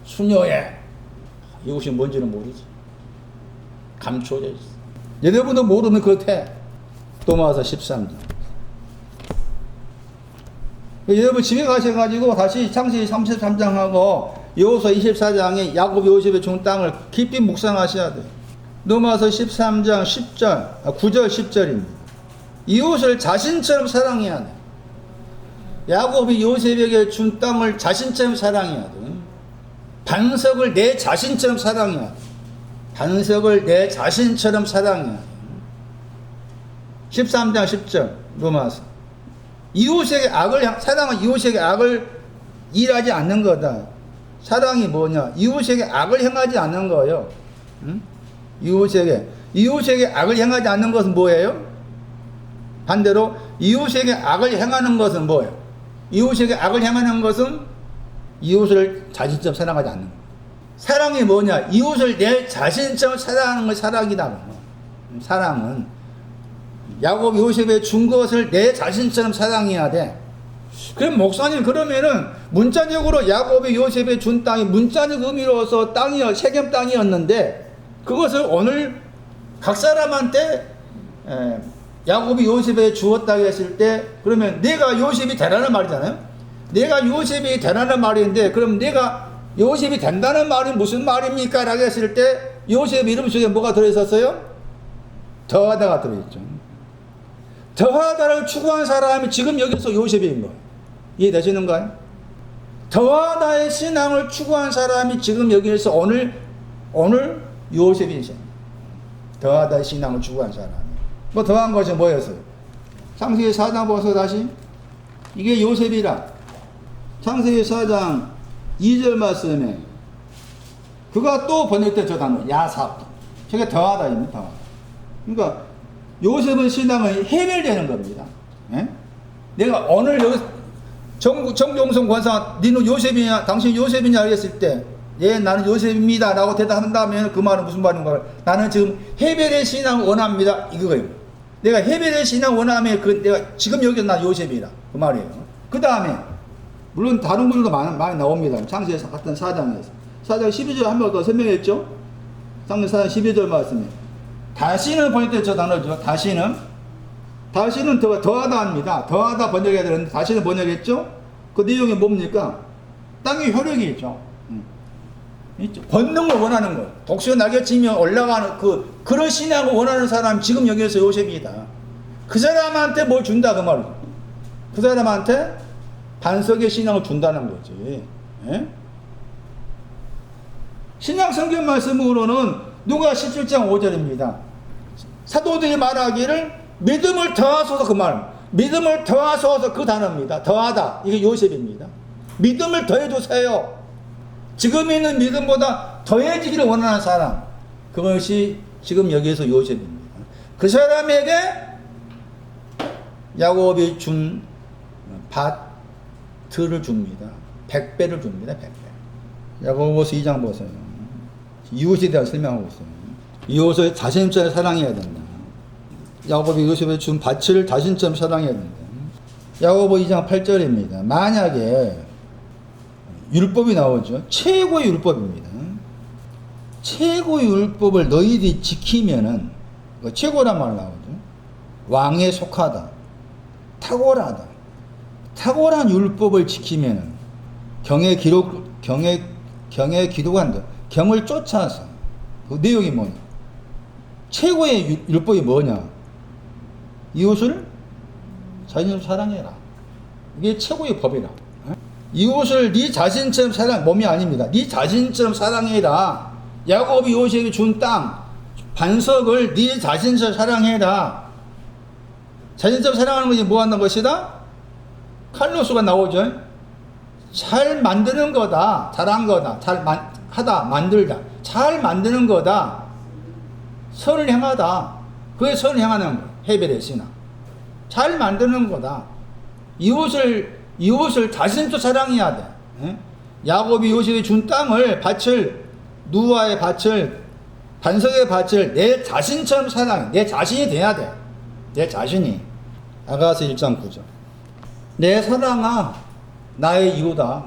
수녀회, 이웃이 뭔지는 모르지. 감춰져 있어. 여러분도 모르면 그렇대. 도마서 13장. 여러분 집에 가셔가지고 다시 창세기 33장하고 여호수아 24장에 야곱 요셉의 준 땅을 깊이 묵상하셔야 돼. 도마서 13장 10절, 9절 10절입니다. 이웃을 자신처럼 사랑해야 돼. 야곱이 요셉에게 준 땅을 자신처럼 사랑해야 돼. 반석을 내 자신처럼 사랑해야 돼. 반석을 내 자신처럼 사랑해야 돼. 13장 10절 로마서. 이웃에게 사랑은 이웃에게 악을 일하지 않는 거다. 사랑이 뭐냐? 이웃에게 악을 행하지 않는 거예요. 응? 이웃에게 악을 행하지 않는 것은 뭐예요? 반대로 이웃에게 악을 행하는 것은 뭐예요? 이웃에게 악을 행하는 것은 이웃을 자신처럼 사랑하지 않는 거예요. 사랑이 뭐냐? 이웃을 내 자신처럼 사랑하는 걸 사랑이다. 사랑은 야곱 요셉에 준 것을 내 자신처럼 사랑해야 돼. 그럼 목사님 그러면은 문자적으로 야곱이 요셉에 준 땅이 문자적 의미로서 세겜 땅이었는데 그것을 오늘 각 사람한테 야곱이 요셉에 주었다고 했을 때 그러면 내가 요셉이 되라는 말이잖아요. 내가 요셉이 되라는 말인데 그럼 내가 요셉이 된다는 말이 무슨 말입니까? 라고 했을 때 요셉 이름 속에 뭐가 들어있었어요? 더하다가 들어있죠. 더하다를 추구한 사람이 지금 여기서 요셉인 거예요. 이해되시는가요? 더하다의 신앙을 추구한 사람이 지금 여기에서 오늘 요셉이죠. 더하다의 신앙을 추구한 사람이. 뭐 더한 것이 뭐였어요? 창세기 4장 보세요 다시. 이게 요셉이라. 창세기 4장 2절 말씀에 그가 또 번역된 저 단어 야삽. 저게 더하다입니다. 더하다. 그러니까 요셉의 신앙은 해멸되는 겁니다. 예? 내가 오늘 여기 정종성 권사 니는 요셉이냐 당신 요셉이냐 했을 때 예 나는 요셉입니다 라고 대답한다면 그 말은 무슨 말인가? 나는 지금 해별의 신앙을 원합니다 이거예요. 내가 해별의 신앙을 원하면 내가 지금 여기 나 요셉이라 그 말이에요. 그 다음에 물론 다른 분들도 많이 나옵니다. 창세기 같은 4장에서 4장 12절 한 번 더 설명했죠. 창세기 4장 12절 말씀에 다시는 번역된 저 단어죠. 다시는 더하다입니다. 더하다 번역해야 되는데 다시는 번역했죠. 그 내용이 뭡니까? 땅의 효력이 있죠. 권능을 원하는 것. 독수리 날개치며 올라가는 그런 신앙을 원하는 사람 지금 여기에서 요셉이다. 그 사람한테 뭘 준다 그 말이죠. 그 사람한테 반석의 신앙을 준다는 거지. 예? 신약 성경 말씀으로는 누가 17장 5절입니다. 사도들이 말하기를 믿음을 더하소서 그 말. 믿음을 더하소서 그 단어입니다. 더하다. 이게 요셉입니다. 믿음을 더해주세요. 지금 있는 믿음보다 더해지기를 원하는 사람. 그것이 지금 여기에서 요셉입니다. 그 사람에게 야곱이 준 밭을 줍니다. 100배를 줍니다. 100배. 야고보서 2장 보세요. 이웃에 대한 설명하고 있어요. 이웃을 자신처럼 사랑해야 된다. 야곱이 요셉에 준 밭을 자신처럼 사랑해야 된다. 야고보 2장 8절입니다. 만약에 율법이 나오죠. 최고의 율법입니다. 최고의 율법을 너희들이 지키면은 최고란 말 나오죠. 왕에 속하다. 탁월하다. 탁월한 율법을 지키면은 경에 기록한다. 경을 쫓아서 그 내용이 뭐냐? 최고의 율법이 뭐냐? 이웃을 자신처럼 사랑해라. 이게 최고의 법이라. 이웃을 네 자신처럼 사랑, 몸이 아닙니다. 네 자신처럼 사랑해라. 야곱이 요셉이 준 땅, 반석을 네 자신처럼 사랑해라. 자신처럼 사랑하는 것이 뭐 하는 것이다? 칼로스가 나오죠. 잘 만드는 거다. 잘한 거다. 하다, 만들다. 잘 만드는 거다. 선을 행하다. 그게 선을 행하는 거. 해별의 신앙. 잘 만드는 거다. 이웃을 자신도 사랑해야 돼. 예? 야곱이 요셉이 준 땅을, 누아의 밭을, 반석의 밭을 내 자신처럼 사랑해. 내 자신이 돼야 돼. 내 자신이. 아가서 1장 9절. 내 사랑아, 나의 이유다.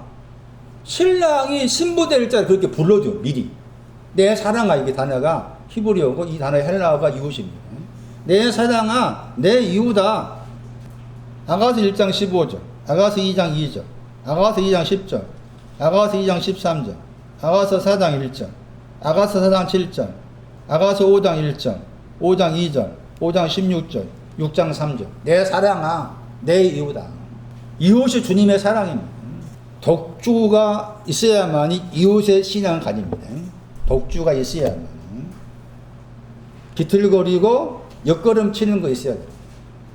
신랑이 신부될 때 그렇게 불러줘, 미리. 내 사랑아, 이게 단어가 히브리어고 이 단어의 헬라어가 이웃입니다. 내 사랑아, 내 이유다. 아가서 1장 15절, 아가서 2장 2절, 아가서 2장 10절, 아가서 2장 13절, 아가서 4장 1절, 아가서 4장 7절, 아가서 5장 1절, 5장 2절, 5장 16절, 6장 3절. 내 사랑아, 내 이유다. 이웃이 주님의 사랑입니다. 독주가 있어야만이 이웃의 신앙을 가집니다. 독주가 있어야만. 비틀거리고 옆걸음 치는 거 있어야 돼요.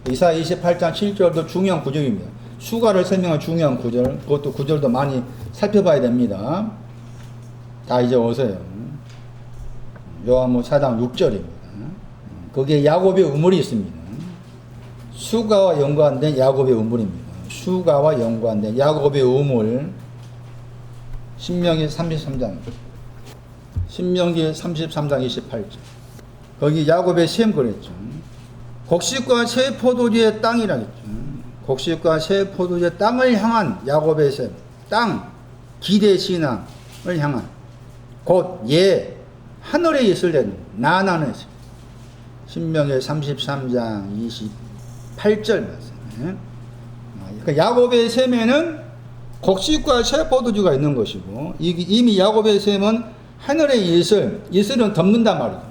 이사야 28장 7절도 중요한 구절입니다. 수가를 설명한 중요한 구절, 그것도 구절도 많이 살펴봐야 됩니다. 다 이제 오세요. 요한복음 4장 6절입니다. 거기에 야곱의 우물이 있습니다. 수가와 연관된 야곱의 우물입니다. 수가와 연관된 야곱의 우물. 신명기 33장 28절. 거기 야곱의 셈 그랬죠. 곡식과 새 포도주의 땅이라겠죠. 곡식과 새 포도주의 땅을 향한 야곱의 셈. 땅, 기대 신앙을 향한 곧 하늘에 있을 때는 나나는 신명기 33장 28절 말씀. 그러니까 야곱의 셈에는 곡식과 새 포도주가 있는 것이고 이미 야곱의 셈은 하늘에 이슬은 덮는단 말이죠.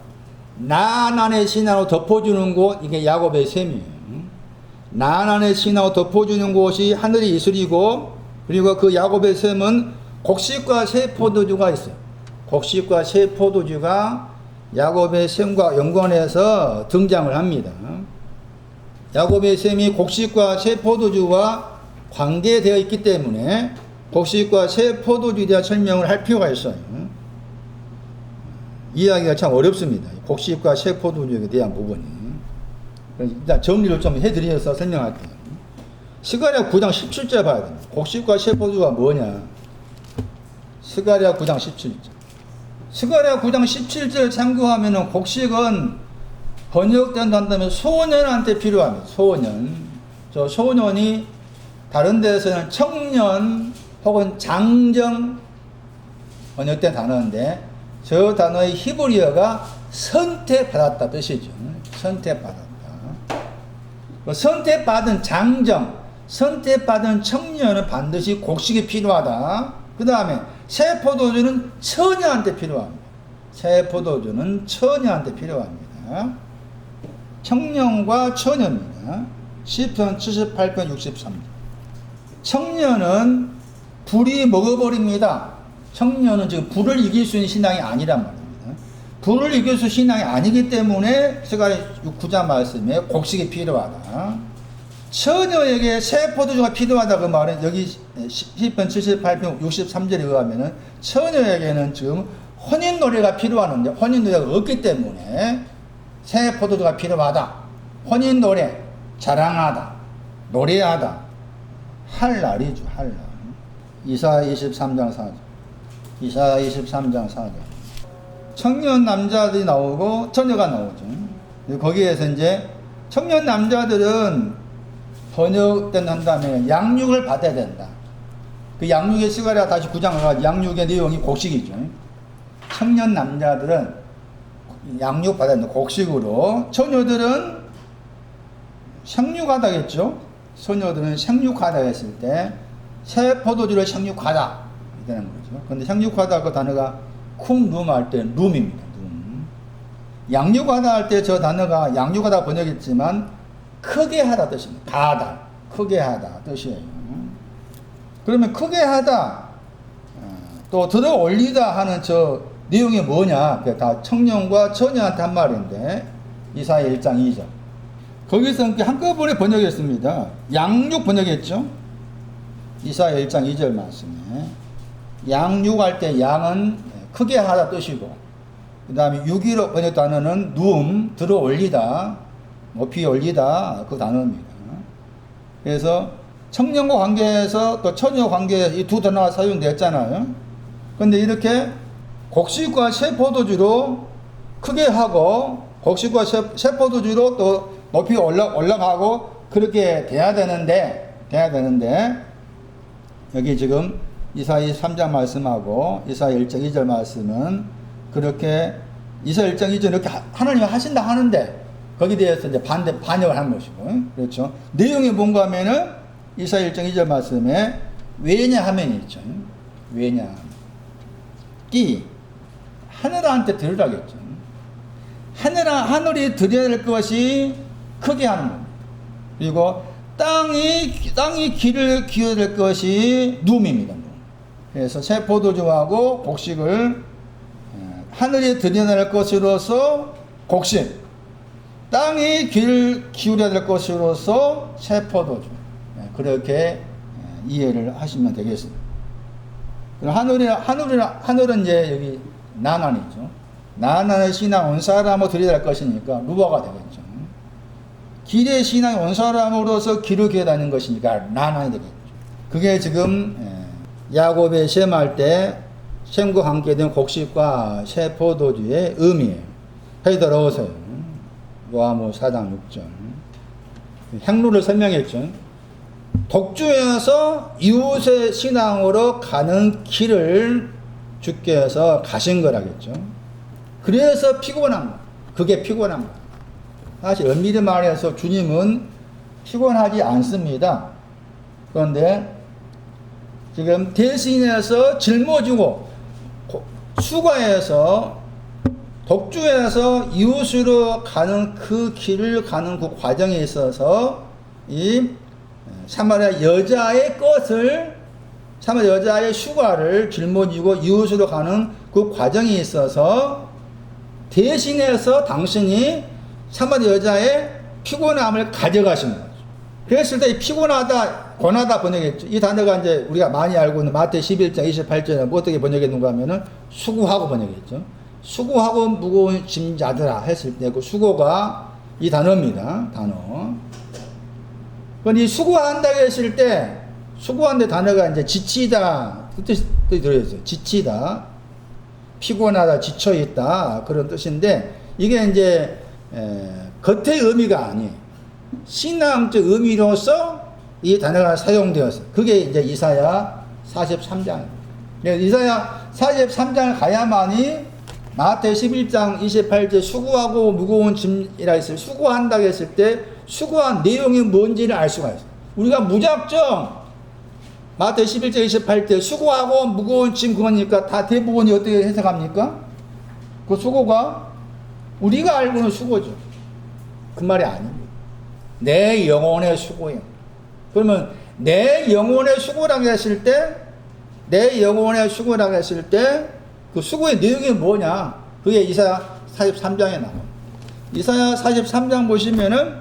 나난의 신하로 덮어주는 곳, 이게 야곱의 셈이에요. 나난의 신하로 덮어주는 곳이 하늘의 이슬이고, 그리고 그 야곱의 셈은 곡식과 새 포도주가 있어요. 곡식과 새 포도주가 야곱의 셈과 연관해서 등장을 합니다. 야곱의 셈이 곡식과 새 포도주와 관계되어 있기 때문에 곡식과 새 포도주에 대한 설명을 할 필요가 있어요. 이해하기가 참 어렵습니다. 곡식과 새 포도주에 대한 부분이. 일단 정리를 좀 해드려서 설명할게요. 스가랴 9장 17절 봐야 됩니다. 곡식과 새 포도주가 뭐냐? 스가랴 9장 17절. 스가랴 9장 17절 참고하면은 곡식은 번역된다면 소년한테 필요합니다. 소년. 저 소년이 다른 데서는 청년 혹은 장정 번역된 단어인데 저 단어의 히브리어가 선택받았다 뜻이죠. 선택받았다. 선택받은 장정, 선택받은 청년은 반드시 곡식이 필요하다. 그 다음에 새 포도주는 처녀한테 필요합니다. 새 포도주는 처녀한테 필요합니다. 청년과 처녀입니다. 시편 78편 63절. 청년은 불이 먹어버립니다. 청년은 지금 불을 이길 수 있는 신앙이 아니란 말입니다. 불을 이길 수 있는 신앙이 아니기 때문에 스가랴 9장 말씀에 곡식이 필요하다. 처녀에게 새 포도주가 필요하다 그 말은 여기 시편 78편 63절에 의하면은 처녀에게는 지금 혼인 노래가 필요하는데 혼인 노래가 없기 때문에 새 포도주가 필요하다. 혼인 노래, 자랑하다, 노래하다, 할 날이죠, 할 날. 이사야 23장 4절. 이사야 23장 4절. 청년 남자들이 나오고 처녀가 나오죠. 거기에서 이제 청년 남자들은 번역된 다음에 양육을 받아야 된다. 그 양육의 스가랴 다시 9장 가서 양육의 내용이 곡식이죠. 청년 남자들은 양육 받아야 된다. 곡식으로. 처녀들은 생육하다겠죠. 소녀들은 생육하다 했을 때 새 포도주를 생육하다 되는 거죠. 근데 생육하다 그 단어가 쿵룸 할 때 룸입니다. 룸. 양육하다 할 때 저 단어가 양육하다 번역했지만 크게 하다 뜻입니다. 가하다, 크게 하다 뜻이에요. 그러면 크게 하다 또 들어 올리다 하는 저 내용이 뭐냐? 다 청년과 처녀한테 한 말인데 이사야 1장 2절. 거기서 한꺼번에 번역했습니다. 양육 번역했죠. 이사야 1장 2절 말씀에 양육할 때 양은 크게 하다 뜻이고 그 다음에 유기로 번역 단어는 누움, 들어 올리다, 높이 올리다 그 단어입니다. 그래서 청년과 관계에서 또 처녀 관계에서 이 두 단어가 사용됐잖아요. 근데 이렇게 곡식과 새 포도주로 크게 하고 곡식과 새 포도주로 또 높이 올라가고 그렇게 돼야 되는데 여기 지금 이사야 3장 말씀하고 이사야 1장 2절 말씀은 그렇게 이사야 1장 2절 이렇게 하나님이 하신다 하는데 거기에 대해서 이제 반역을 한 것이고, 그렇죠. 내용이 뭔가 하면은 이사야 1장 2절 말씀에 왜냐하면 있죠. 왜냐. 하늘한테 들으라겠죠. 하늘이 드려야 될 것이 크게 하는 겁니다. 그리고 땅이 길을 기울여야 될 것이 누움입니다. 그래서 새 포도주하고 곡식을 하늘이 드려야 될 것으로서 곡식, 땅이 길을 기울여야 될 것으로서 새 포도주. 그렇게 이해를 하시면 되겠습니다. 하늘은 이제 여기 나난이죠. 나난의 신앙 온 사람으로 드려야 될 것이니까 루아가 되겠죠. 길의 신앙 온 사람으로서 길을 기다리는 것이니까 나난이 되겠죠. 그게 지금 야곱의 셈할 때 셈과 함께 된 곡식과 새 포도주의 의미예요. 페이더러우세요. 요한복음 4장 6절. 행로를 설명했죠. 독주에서 이웃의 신앙으로 가는 길을 주께서 가신 거라겠죠. 그래서 피곤한 거. 그게 피곤한 거. 사실 엄밀히 말해서 주님은 피곤하지 않습니다. 그런데 지금 대신해서 짊어지고 수고해서 독주에서 이웃으로 가는 그 길을 가는 그 과정에 있어서 이 사마리아 여자의 사마리아 여자의 휴가를 짊어지고 이웃으로 가는 그 과정에 있어서 대신해서 당신이 사마리아 여자의 피곤함을 가져가신 거죠. 그랬을 때 피곤하다, 고나다 번역했죠. 이 단어가 이제 우리가 많이 알고 있는 마태 11장 28절에 어떻게 번역했는가 하면은 수고하고 번역했죠. 수고하고 무거운 짐자들아 했을 때 그 수고가 이 단어입니다. 단어. 그런데 이 수고한다 했을 때 수고한다 단어가 이제 지치다 그 뜻이 들어있어요. 지치다, 피곤하다, 지쳐있다 그런 뜻인데 이게 이제 겉의 의미가 아니에요. 신앙적 의미로서 이 단어가 사용되었어요. 그게 이제 이사야 43장입니다. 이사야 43장을 가야만이 마태 11장 28절 수고하고 무거운 짐이라 했을 때 수고한다고 했을 때 수고한 내용이 뭔지를 알 수가 있어요. 우리가 무작정 마태 11장 28절 수고하고 무거운 짐 그거니까 다 대부분이 어떻게 해석합니까? 그 수고가 우리가 알고는 수고죠. 그 말이 아닙니다. 내 영혼의 수고예요. 그러면 내 영혼의 수고라고 했을 때 그 수고의 내용이 뭐냐? 그게 이사야 43장에 나와요. 이사야 43장 보시면은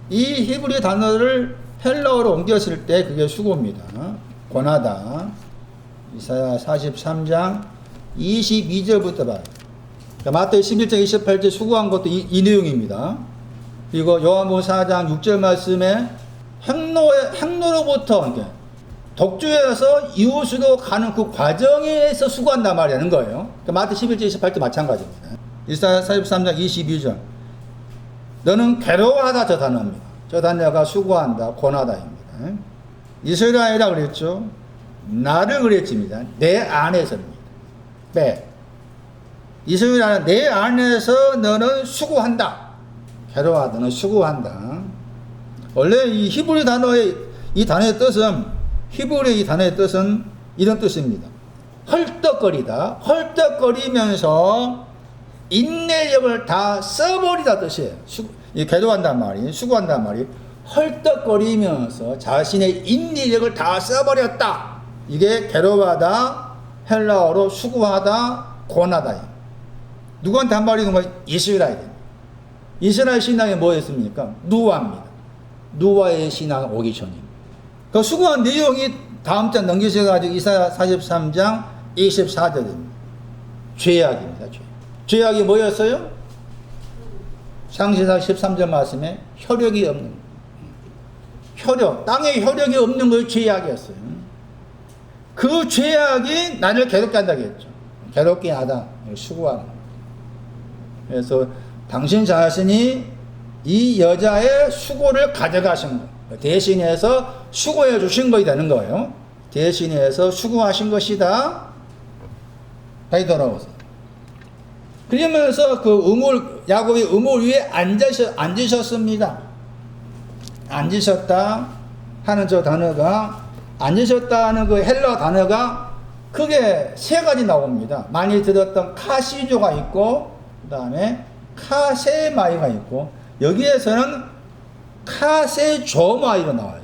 이 히브리 단어를 헬라어로 옮겼을 때 그게 수고입니다. 고나다. 이사야 43장 22절부터 봐요. 마태 11장 28절 수고한 것도 이 내용입니다. 그리고 요한복음 4장 6절 말씀에 행로로부터 독주에서 이웃으로 가는 그 과정에서 수고한단 말이라는 거예요. 마태 11장 28절 마찬가지입니다. 이사야 43장 22절 너는 괴로워하다 저 단어입니다. 저 단어가 수고한다, 고나다입니다. 이스라엘이라 그랬죠. 나를 그랬습니다. 내 안에서입니다. 이스라엘은 내 안에서 너는 수고한다. 괴로워하다, 너는 수고한다. 원래 이 히브리 단어의 이 단어의 뜻은 이런 뜻입니다. 헐떡거리다. 헐떡거리면서 인내력을 다 써버리다 뜻이에요. 괴로워한단 말이, 수고한단 말이 헐떡거리면서 자신의 인내력을 다 써버렸다. 이게 괴로워하다, 헬라어로 수고하다, 고나다. 누구한테 한 말이 있는 거예요? 이스라엘입니다. 이스라엘 신앙이 뭐였습니까? 누아입니다. 누아의 신앙 오기 전입니다. 그 수고한 내용이 다음 장 넘기셔가지고 이사야 43장 24절입니다. 죄악입니다. 죄악이 뭐였어요? 상시사 13절 말씀에 혈육이 없는 땅에 혈육이 없는 것이 죄악이었어요. 그 죄악이 나를 괴롭게 한다고 했죠. 괴롭게 하다, 수고하는. 그래서 당신 자신이 이 여자의 수고를 가져가신 거예요. 대신해서 수고해 주신 것이 되는 거예요. 대신해서 수고하신 것이다. 다시 돌아오세요. 그러면서 그 야곱이 우물 위에 앉으셨습니다. 앉으셨다 하는 저 단어가, 앉으셨다는 그 헬러 단어가 크게 세 가지 나옵니다. 많이 들었던 카시조가 있고, 그 다음에 카세마이가 있고, 여기에서는 카세조마이로 나와요.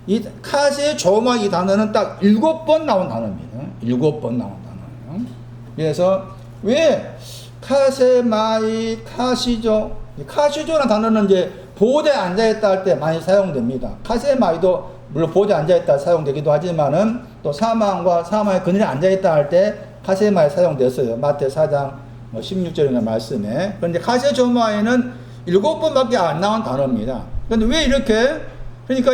이 카세조마이 이 단어는 딱 7번 나온 단어입니다. 7번 나온 단어예요. 그래서 왜 카세마이, 카시조라는 단어는 이제 보호대에 앉아있다 할 때 많이 사용됩니다. 카세마이도 물론 보호대에 앉아있다 사용되기도 하지만은 또 사망과 사망의 그늘에 앉아있다 할 때 카세마이 사용됐어요. 마태 4장 16절의 말씀에. 그런데 카세조마이는 7번밖에 안 나온 단어입니다. 그런데 왜 이렇게, 그러니까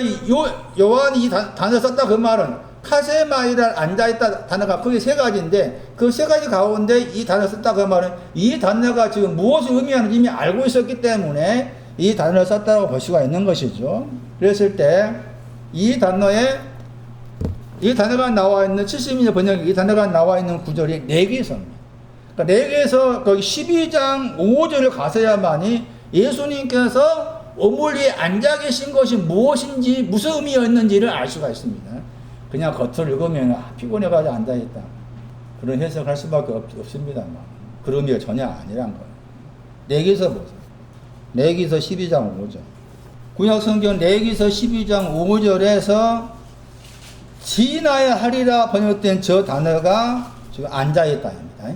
요한이 이 단어 썼다 그 말은 카세마이를 앉아있다 단어가 크게 세 가지인데, 그 세 가지 가운데 이 단어 썼다 그 말은 이 단어가 지금 무엇을 의미하는지 이미 알고 있었기 때문에 이 단어를 썼다고 볼 수가 있는 것이죠. 그랬을 때 이 단어에, 이 단어가 나와 있는 72년 번역에 이 단어가 나와 있는 구절이 4개 있습니다. 그러니까 4개에서 거기 12장 5절을 가서야만이 예수님께서 우물 위에 앉아 계신 것이 무엇인지, 무슨 의미였는지를 알 수가 있습니다. 그냥 겉을 읽으면 피곤해가지고 앉아있다, 그런 해석할 수밖에 없습니다만 그런 의미가 전혀 아니란 거예요. 레위기서 보세요. 레위기서 12장 5절. 구약성경 레위기서 12장 5절에서 지나야 하리라 번역된 저 단어가 지금 앉아있다입니다.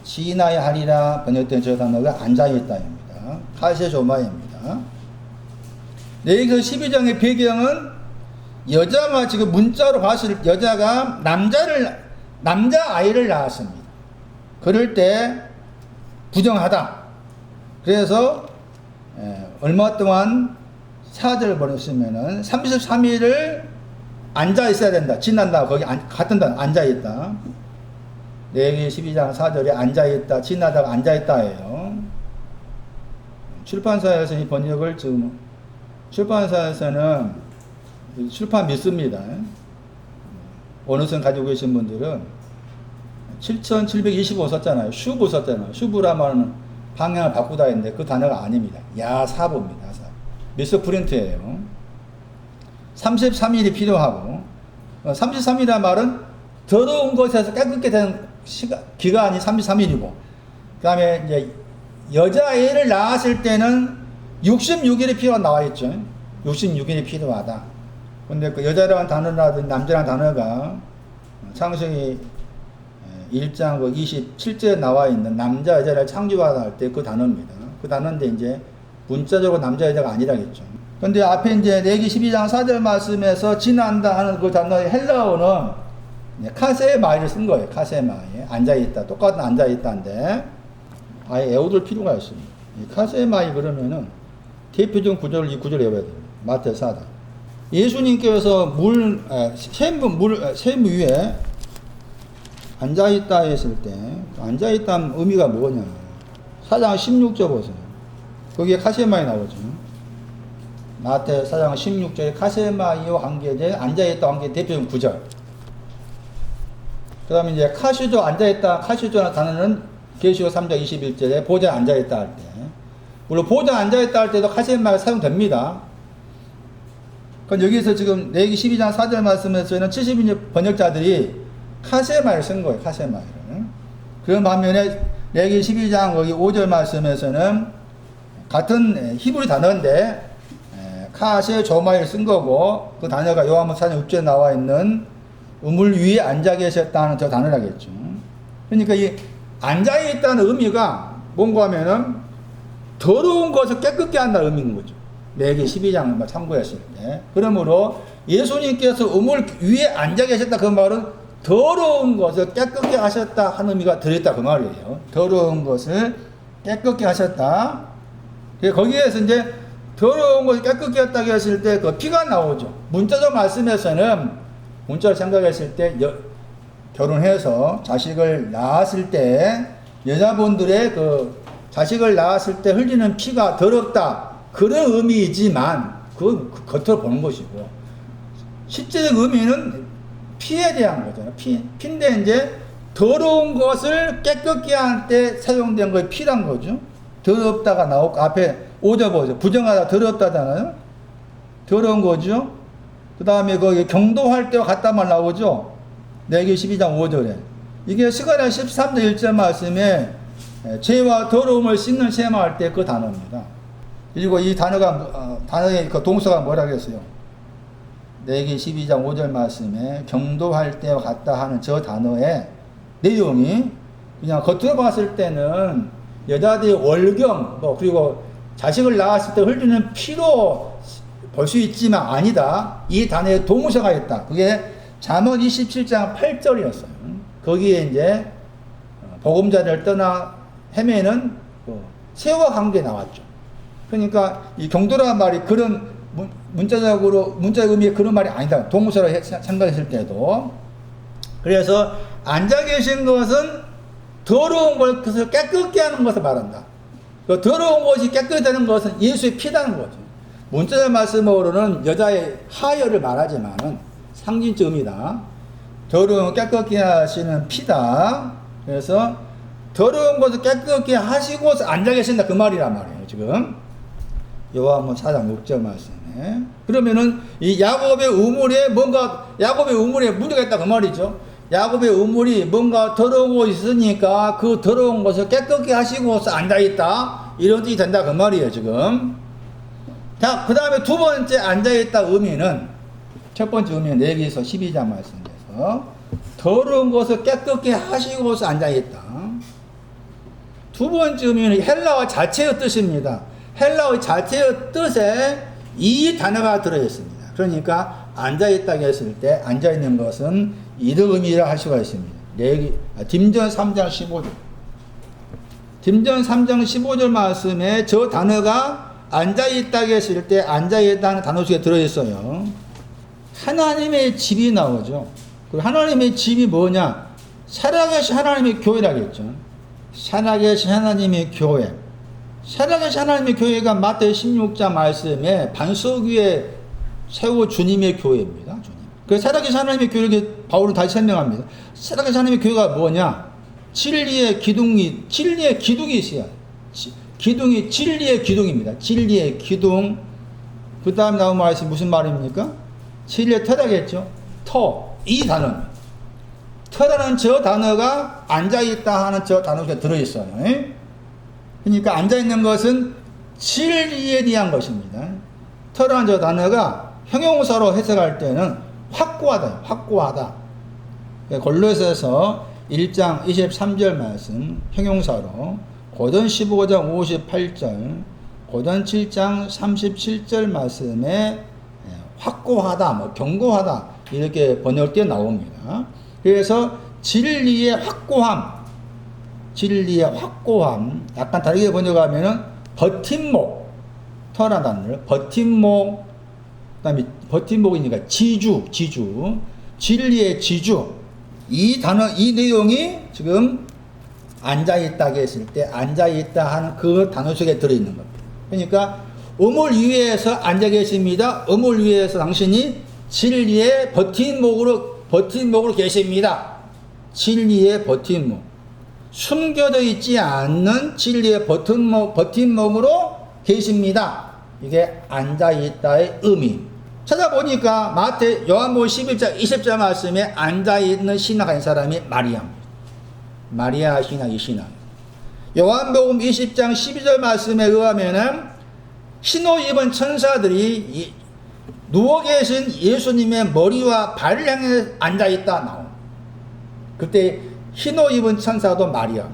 지나야 하리라 번역된 저 단어가 앉아있다입니다. 카세조마입니다. 레위기서 12장의 배경은 여자가 지금 문자로 봤을 때 여자가 남자아이를 낳았습니다. 그럴 때 부정하다. 그래서 얼마 동안 사절을 보냈으면은 33일을 앉아 있어야 된다. 지난다. 거기 같은 단 앉아 있다. 레위기 12장 4절에 앉아 있다. 지나다가 앉아 있다예요. 출판사에서 이 번역을 지금 출판사에서는 출판 믿습니다. 어느 선 가지고 계신 분들은 7725 썼잖아요. 슈브 썼잖아요. 슈브라 말은 방향을 바꾸다 했는데 그 단어가 아닙니다. 야사부입니다. 미스 프린트예요. 33일이 필요하고, 33일이라는 말은 더러운 것에서 깨끗게 된 기간이 33일이고, 그 다음에 이제 여자애를 낳았을 때는 66일이 필요가 나와 있죠. 66일이 필요하다. 근데 그 여자라는 단어라든지 남자라는 단어가 창세기 1장 27절에 나와 있는 남자 여자를 창조하다 할 때 그 단어입니다. 그 단어인데 이제 문자적으로 남자 여자가 아니라겠죠. 근데 앞에 이제 레위기 12장 4절 말씀에서 지난다 하는 그 단어의 헬라어는 카세마이를 쓴 거예요. 카세마이. 앉아있다. 똑같은 앉아있다인데 아예 외워둘 필요가 있습니다. 이 카세마이 그러면은 대표적인 구절을 이 구절을 외워야 됩니다. 마태 4장. 예수님께서 샘 위에 앉아있다 했을 때, 앉아있다는 의미가 뭐냐. 4장 16절 보세요. 거기에 카세마이 나오죠. 마태 4장 16절에 카세마이와 관계된 앉아있다 관계 대표적인 구절. 그 다음에 이제 카시조 앉아있다, 카시조라는 단어는 계시록 3장 21절에 보좌에 앉아있다 할 때. 물론 보좌에 앉아있다 할 때도 카세마이가 사용됩니다. 그럼 여기서 지금 레위기 12장 4절 말씀에서는 70인 번역자들이 카세마이를 쓴 거예요. 카세마이를. 그런 반면에 레위기 12장 거기 5절 말씀에서는 같은 히브리 단어인데 카세조마이를 쓴 거고, 그 단어가 요한복음 4장 6절에 나와 있는 우물 위에 앉아 계셨다는 저 단어라겠죠. 그러니까 이 앉아 있다는 의미가 뭔가 하면은 더러운 것을 깨끗게 한다는 의미인 거죠. 레위기 12장을 참고했을 때. 그러므로 예수님께서 우물 위에 앉아 계셨다 그 말은 더러운 것을 깨끗게 하셨다 하는 의미가 들어있다 그 말이에요. 더러운 것을 깨끗게 하셨다. 거기에서 이제 더러운 것을 깨끗게 했다고 했을 때 그 피가 나오죠. 문자적 말씀에서는 문자를 생각했을 때 결혼해서 자식을 낳았을 때 여자분들의 그 자식을 낳았을 때 흘리는 피가 더럽다 그런 의미이지만, 그 겉으로 보는 것이고, 실제적 의미는 피에 대한 거잖아요. 피인데 이제 더러운 것을 깨끗게 할 때 사용된 거에 피란 거죠. 더럽다가 나오고, 앞에 5절 보죠. 부정하다 더럽다잖아요. 더러운 거죠. 그 다음에 거기 경도할 때와 같단 말 나오죠. 레위기 12장 5절에. 이게 스가랴 13장 1절 말씀에 죄와 더러움을 씻는 셈할 때 그 단어입니다. 그리고 이 단어의 그 동사가 뭐라 그랬어요? 레위기 12장 5절 말씀에 경도할 때와 같다 하는 저 단어의 내용이 그냥 겉으로 봤을 때는 여자들이 월경, 그리고 자식을 낳았을 때 흘리는 피로 볼 수 있지만 아니다. 이 단어에 동사가 있다. 그게 잠언 27장 8절이었어요. 거기에 이제 보금자리를 떠나 헤매는 새와 관계 나왔죠. 그러니까 이 경도라는 말이 그런 문자 의미의 그런 말이 아니다. 동사로 생각했을 때도. 그래서 앉아 계신 것은 더러운 것을 깨끗게 하는 것을 말한다. 그 더러운 것이 깨끗이 되는 것은 예수의 피라는 거죠. 문자적 말씀으로는 여자의 하혈을 말하지만은 상징적 의미다. 더러운 깨끗게 하시는 피다. 그래서 더러운 것을 깨끗게 하시고서 앉아 계신다. 그 말이란 말이에요, 지금. 요한복음 4장 6절 말씀에. 그러면은 이 야곱의 우물에 문제가 있다. 그 말이죠. 야곱의 우물이 뭔가 더러운 것이 있으니까 그 더러운 것을 깨끗게 하시고서 앉아있다. 이런 뜻이 된다. 그 말이에요, 지금. 자, 그 다음에 두 번째 앉아있다 의미는, 첫 번째 의미는 레위기서 12장 말씀에서 더러운 것을 깨끗게 하시고서 앉아있다. 두 번째 의미는 헬라어 자체의 뜻입니다. 헬라어 자체의 뜻에 이 단어가 들어있습니다. 그러니까 앉아있다고 했을 때 앉아있는 것은 이런 의미라 할 수가 있습니다. 딤전 3장 15절. 딤전 3장 15절 말씀에 저 단어가 앉아있다고 했을 때 앉아있다는 단어 속에 들어있어요. 하나님의 집이 나오죠. 그 하나님의 집이 뭐냐? 살아계신 하나님의 교회라겠죠. 살아계신 하나님의 교회. 살아계신 하나님의 교회가 마태복음 16장 말씀에 반석 위에 세워 주님의 교회입니다. 주님. 그 살아계신 하나님의 교회를 바울은 다시 설명합니다. 살아계신 하나님의 교회가 뭐냐? 진리의 기둥이 있어요. 기둥이 진리의 기둥입니다. 진리의 기둥. 그 다음에 나온 말씀이 무슨 말입니까? 진리의 터라겠죠. 터. 이 단어입니다. 터라는 저 단어가 앉아있다 하는 저 단어가 들어있어요. 그러니까 앉아있는 것은 진리에 대한 것입니다. 터라는 저 단어가 형용사로 해석할 때는 확고하다. 골로새서 1장 23절 말씀 형용사로, 고전 15장 58절, 고전 7장 37절 말씀에 확고하다, 견고하다 이렇게 번역되어 나옵니다. 그래서 진리의 확고함, 약간 다르게 번역하면은 버팀목, 터라단을 버팀목, 그다음에 버팀목이니까 지주, 진리의 지주. 이 단어, 이 내용이 지금 앉아있다고 했을 때 앉아있다 하는 그 단어 속에 들어있는 겁니다. 그러니까 우물 위에서 앉아 계십니다. 우물 위에서 당신이 진리의 버팀목으로 계십니다. 진리의 버팀목. 숨겨져 있지 않는 진리의 버팀목으로 계십니다. 이게 앉아있다의 의미. 찾아보니까 요한복음 11장 20절 말씀에 앉아있는 신학한 사람이 마리아입니다. 마리아 신학, 이 신학. 요한복음 20장 12절 말씀에 의하면은 흰옷 입은 천사들이 누워 계신 예수님의 머리와 발을 향해 앉아있다 나옵니다. 그때 흰옷 입은 천사도 마리아.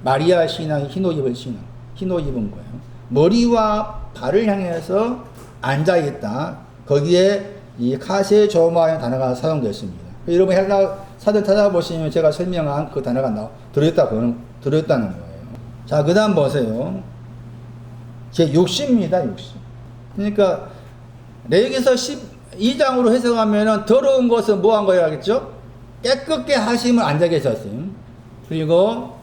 마리아 신앙이 흰옷 입은 신앙. 흰옷 입은 거예요. 머리와 발을 향해서 앉아있다. 거기에 이 카세 조마의 단어가 사용됐습니다. 여러분 헬라 사전 찾아보시면 제가 설명한 그 단어가 들어있다는 거예요. 자, 그 다음 보세요. 제 60입니다. 60. 그러니까 레위기서 12장으로 해석하면은 더러운 것은 뭐 한 거예요? 하겠죠? 깨끗게 하심을 앉아 계셨어요. 그리고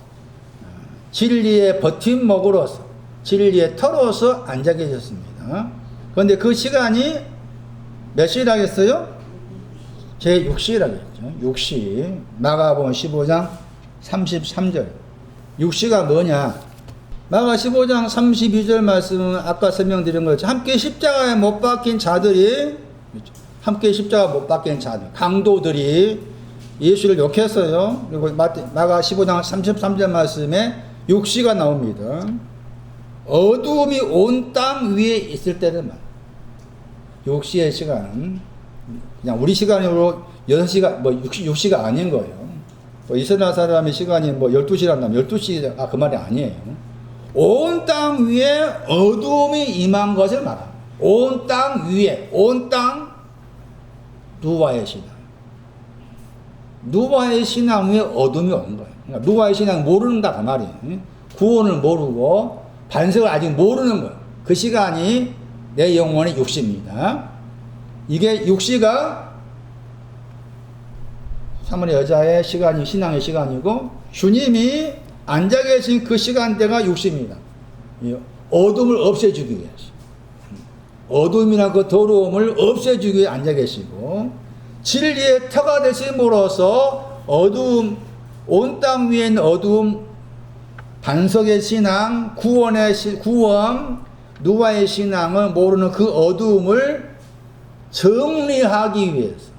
진리의 버팀목으로서, 진리의 터로서 앉아 계셨습니다. 그런데 그 시간이 몇 시라겠어요? 제 6시라겠죠. 6시. 마가복음 15장 33절. 6시가 뭐냐? 마가 15장 32절 말씀은 아까 설명드린 것처럼 함께 십자가에 못 박힌 자들이, 함께 십자가 못 박힌 자들, 강도들이 예수를 욕했어요. 그리고 마가 15장 33절 말씀에 6시가 나옵니다. 어두움이 온 땅 위에 있을 때는 말. 6시의 시간은 그냥 우리 시간으로 6시가, 6시가 아닌 거예요. 이스라엘 사람의 시간이 12시란다면 12시, 그 말이 아니에요. 온 땅 위에 어두움이 임한 것을 말합니다. 온 땅 위에, 온 땅, 누가의 신앙. 누가의 신앙 위에 어둠이 온 거예요. 그러니까 누가의 신앙 모른다, 그 말이에요. 구원을 모르고 반석을 아직 모르는 거예요. 그 시간이 내 영혼의 6시입니다. 이게 6시가 사모의 여자의 시간이 신앙의 시간이고, 주님이 앉아 계신 그 시간대가 6시입니다. 어둠을 없애주기 위해서. 어둠이나 그 더러움을 없애주기 위해 앉아 계시고, 진리의 터가 되심으로써 어두움, 온 땅 위에 있는 어두움, 반석의 신앙, 구원, 누가의 신앙을 모르는 그 어두움을 정리하기 위해서,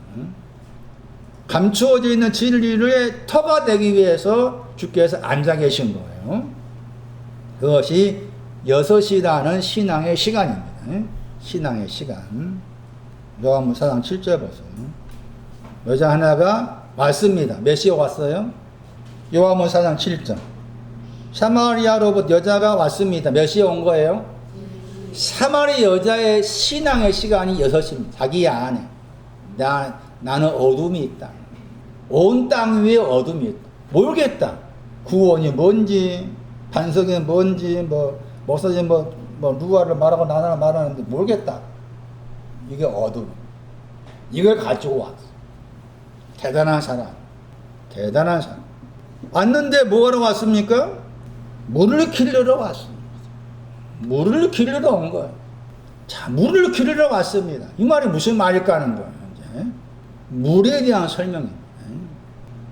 감추어져 있는 진리의 터가 되기 위해서 주께서 앉아 계신 거예요. 그것이 6시라는 신앙의 시간입니다. 신앙의 시간. 요한복음 4장 7절 보세요. 여자 하나가 왔습니다. 몇 시에 왔어요? 요한복음 4장 7절. 사마리아로부터 여자가 왔습니다. 몇 시에 온 거예요? 사마리 여자의 신앙의 시간이 6시입니다. 자기 안에 나는 어둠이 있다. 온 땅 위에 어둠이 있다. 모르겠다. 구원이 뭔지, 반석이 뭔지, 목사님 누가를 말하고 나나를 말하는데 모르겠다. 이게 어둠. 이걸 가지고 왔어. 대단한 사람. 대단한 사람. 왔는데 뭐하러 왔습니까? 물을 기르러 왔습니다. 물을 기르러 온 거예요. 자, 물을 기르러 왔습니다. 이 말이 무슨 말일까 하는 거예요. 이제. 물에 대한 설명입니다.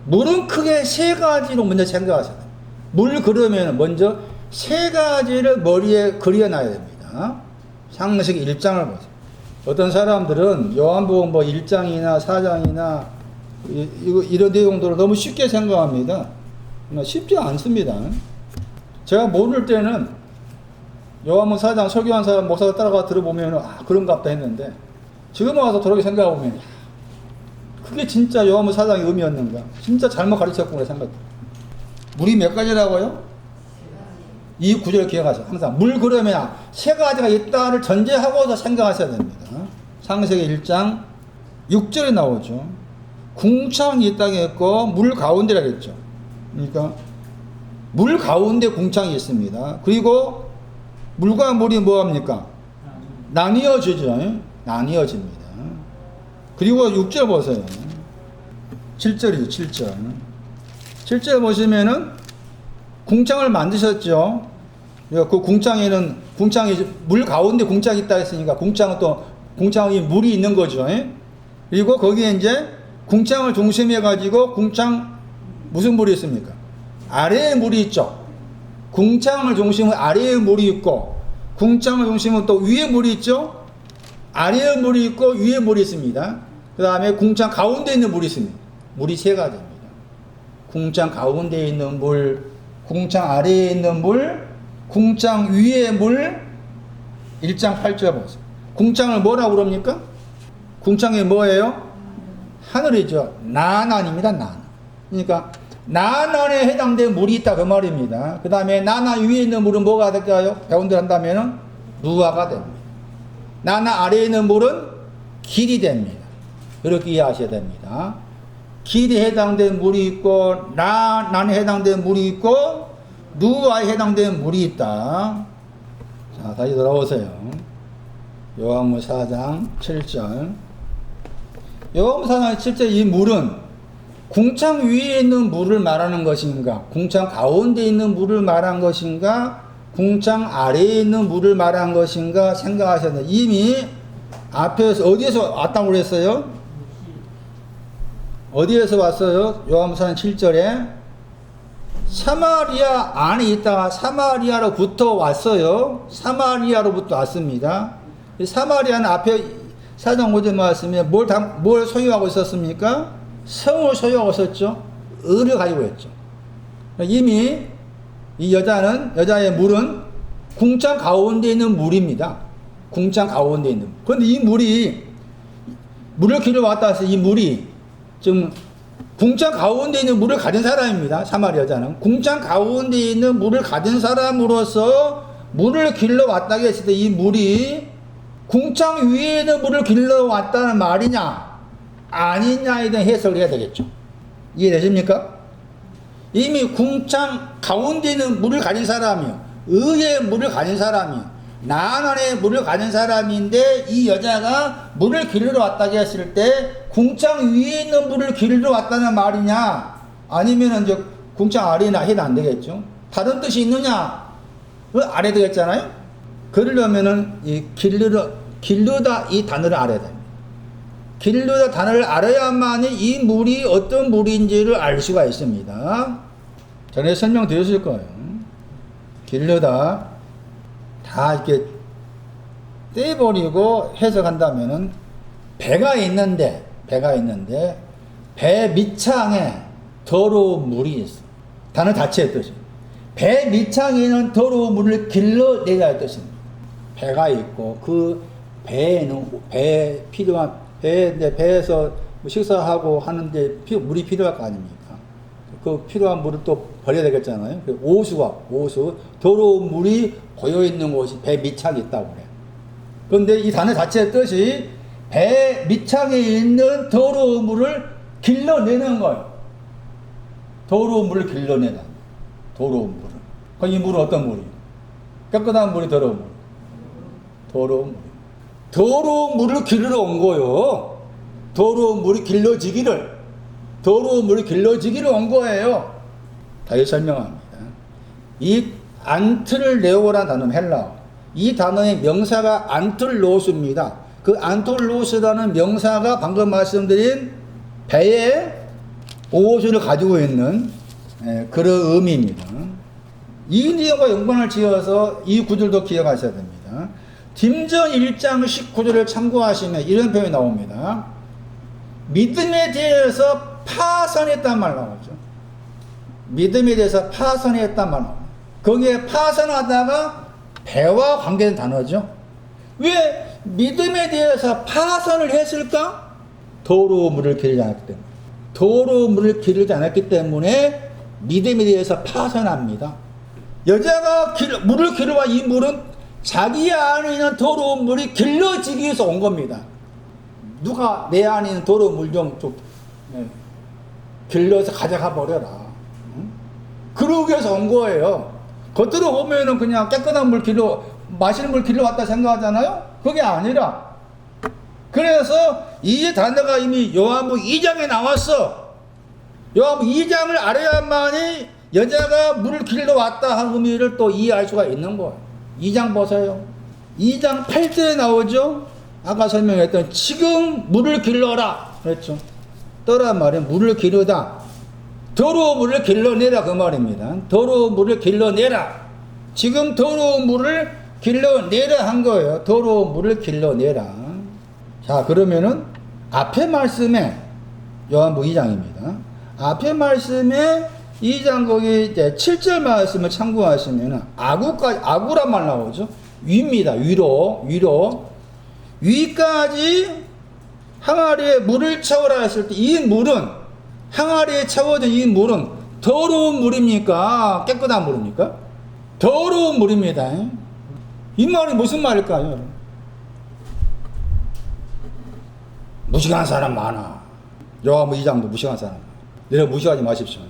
물은 크게 세 가지로 먼저 생각하셔야 돼요. 물 그러면 먼저 세 가지를 머리에 그려놔야 됩니다. 창세기 1장을 보세요. 어떤 사람들은 요한복음 1장이나 4장이나 이런 내용들을 너무 쉽게 생각합니다. 쉽지 않습니다. 제가 모를 때는 요한복음 4장 설교한 사람 목사가 따라가 들어보면 그런가 보다 했는데, 지금 와서 돌아오게 생각해보면 그게 진짜 요한복음 4장의 의미였는가? 진짜 잘못 가르쳤구나 생각해요. 물이 몇 가지라고요? 이 구절을 기억하세요. 항상 물 그러면 세 가지가 있다를 전제하고서 생각하셔야 됩니다. 창세기 1장 6절에 나오죠. 궁창이 있다고 했고 물 가운데라고 했죠. 그러니까 물 가운데 궁창이 있습니다. 그리고 물과 물이 뭐합니까? 나뉘어지죠. 나뉘어집니다. 그리고 6절 보세요. 7절이죠. 7절. 7절 보시면은 궁창을 만드셨죠. 그 궁창에는 물 가운데 궁창이 있다 했으니까 궁창은 또 궁창에 물이 있는 거죠. 그리고 거기에 이제 궁창을 중심해 가지고 궁창 무슨 물이 있습니까? 아래에 물이 있죠. 궁창을 중심으로 아래에 물이 있고, 궁창을 중심으로 또 위에 물이 있죠. 아래에 물이 있고 위에 물이 있습니다. 그 다음에 궁창 가운데 있는 물이 있습니다. 물이 세 가지입니다. 궁창 가운데 있는 물, 궁창 아래에 있는 물, 궁창 위에 물. 1장 8절 보세요. 궁창을 뭐라고 그럽니까? 궁창이 뭐예요? 하늘이죠. 나난입니다. 나난. 그러니까 나난에 해당된 물이 있다 그 말입니다. 그 다음에 나난 위에 있는 물은 뭐가 될까요? 배운들 한다면은 누아가 됩니다. 나난 아래에 있는 물은 길이 됩니다. 그렇게 이해하셔야 됩니다. 길에 해당된 물이 있고, 나난에 해당된 물이 있고, 누아에 해당된 물이 있다. 자, 다시 돌아오세요. 요한복음 4장 7절. 요한복음 4장 7절 이 물은 궁창 위에 있는 물을 말하는 것인가, 궁창 가운데 있는 물을 말한 것인가, 궁창 아래에 있는 물을 말한 것인가 생각하셨는데 이미 앞에서 어디에서 왔다고 그랬어요? 어디에서 왔어요? 요한복음 7절에 사마리아 안에 있다가 사마리아로부터 왔어요. 사마리아로부터 왔습니다. 사마리아는 앞에 사장 5절 말씀에 뭘 소유하고 있었습니까? 성을 소유하고 있었죠. 을을 가지고 있죠. 이미 이 여자의 물은 궁창 가운데 있는 물입니다. 궁창 가운데 있는. 그런데 이 물을 길러 왔다 해서 이 물이 지금 궁창 가운데 있는 물을 가진 사람입니다. 사마리 여자는. 궁창 가운데 있는 물을 가진 사람으로서 물을 길러 왔다고 했을 때 이 물이 궁창 위에 있는 물을 길러 왔다는 말이냐 아니냐에 대한 해석을 해야 되겠죠. 이해되십니까? 이미 궁창 가운데 있는 물을 가진 사람이요. 의의 물을 가진 사람이요. 나안의 물을 가진 사람인데 이 여자가 물을 길러 왔다고 했을 때 궁창 위에 있는 물을 길러 왔다는 말이냐 아니면 이제 궁창 아래나 해도 안 되겠죠. 다른 뜻이 있느냐 안 해도 되겠잖아요. 그러려면은 이 길르다 이 단어를 알아야 됩니다. 길르다 단어를 알아야만이 이 물이 어떤 물인지를 알 수가 있습니다. 전에 설명드렸을 거예요. 길르다 다 이렇게 떼버리고 해석한다면은 배가 있는데 배 밑창에 더러운 물이 있어. 단어 자체의 뜻이. 배 밑창에 있는 더러운 물을 길러내야 뜻입니다. 배가 있고 그 배에는 배에서 식사하고 하는데 물이 필요할 거 아닙니까? 그 필요한 물을 또 버려야 되겠잖아요. 오수 더러운 물이 고여 있는 곳이 배 밑창에 있다고 그래요. 그런데 이 단어 자체의 뜻이 배 밑창에 있는 더러운 물을 길러내는 거예요. 더러운 물을 길러내다. 더러운 물을. 그럼 이 물은 어떤 물이에요? 깨끗한 물이 더러운 물. 더러운 물을 길러 온 거요. 더러운 물이 길러지기를 온 거예요. 다시 설명합니다. 이 안틀레오라는 단어는 헬라어. 이 단어의 명사가 안틀로스입니다. 그 안틀로스라는 명사가 방금 말씀드린 배에 오호수를 가지고 있는 그런 의미입니다. 이 내용과 연관을 지어서 이 구절도 기억하셔야 됩니다. 딤전 1장 19절을 참고하시면 이런 표현이 나옵니다. 믿음에 대해서 파선했단 말 나오죠. 믿음에 대해서 파선했단 말 나옵니다. 거기에 파선하다가 배와 관계된 단어죠. 왜 믿음에 대해서 파선을 했을까? 더러운 물을 기르지 않았기 때문에 믿음에 대해서 파선합니다. 여자가 물을 길러와 이 물은 자기 안에 있는 더러운 물이 길러지기 위해서 온 겁니다. 누가 내 안에 있는 더러운 물 좀 길러서 가져가 버려라. 그러기 위해서 온 거예요. 겉으로 보면은 그냥 깨끗한 물 마시는 물 길러왔다 생각하잖아요? 그게 아니라. 그래서 이 단어가 이미 요한복음 2장에 나왔어. 요한복음 2장을 알아야만이 여자가 물을 길러왔다 하는 의미를 또 이해할 수가 있는 거예요. 2장 보세요. 2장 8절에 나오죠? 아까 설명했던 지금 물을 길러라. 그렇죠. 떠란 말은 물을 기르다. 더러운 물을 길러내라 그 말입니다. 더러운 물을 길러내라. 지금 더러운 물을 길러내라 한 거예요. 더러운 물을 길러내라. 자, 그러면은 앞에 말씀에 요한복음 2장입니다. 앞에 말씀에 2장 거기 이제 7절 말씀을 참고하시면은 아구란 말 나오죠. 위입니다. 위로. 위까지 항아리에 물을 채워라 했을 때 이 물은 항아리에 채워진 이 물은 더러운 물입니까? 깨끗한 물입니까? 더러운 물입니다. 이 말이 무슨 말일까요? 무식한 사람 많아. 요한복음 2장도 무식한 사람 많아. 내가 무시하지 마십시오.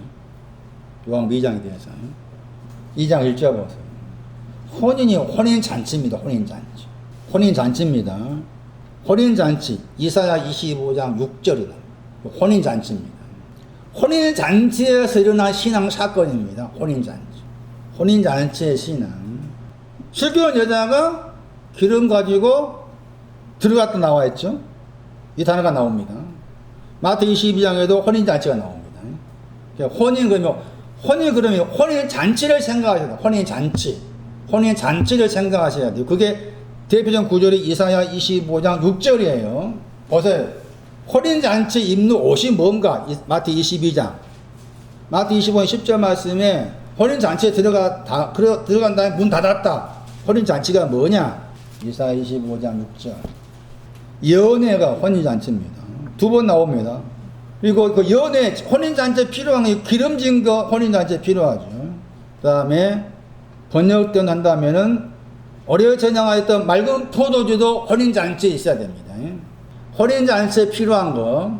요한복음 2장에 대해서. 2장 1절 보세요. 혼인잔치입니다. 혼인잔치입니다. 혼인잔치. 이사야 25장 6절이다. 혼인잔치입니다. 혼인잔치에서 일어난 신앙 사건입니다. 혼인잔치의 신앙. 슬기로운 여자가 기름 가지고 들어갔다 나와 있죠. 이 단어가 나옵니다. 마태 22장에도 혼인잔치가 나옵니다. 혼인 그러면 혼인잔치를 생각하셔야 돼요. 혼인잔치를 생각하셔야 돼요. 그게 대표적 구절이 이사야 25장 6절이에요. 보세요. 혼인잔치 입는 옷이 뭔가? 마태 22장. 마태 25장 10절 말씀에 혼인잔치에 들어간 다음에 문 닫았다. 혼인잔치가 뭐냐? 이사야 25장 6절. 연애가 혼인잔치입니다. 두 번 나옵니다. 그리고 그 연애, 혼인잔치에 필요한 게 기름진 거 혼인잔치에 필요하죠. 그 다음에 번역된 한다면은 어려 전향하였던 맑은 포도주도 혼인잔치에 있어야 됩니다. 혼인잔치에 필요한 거,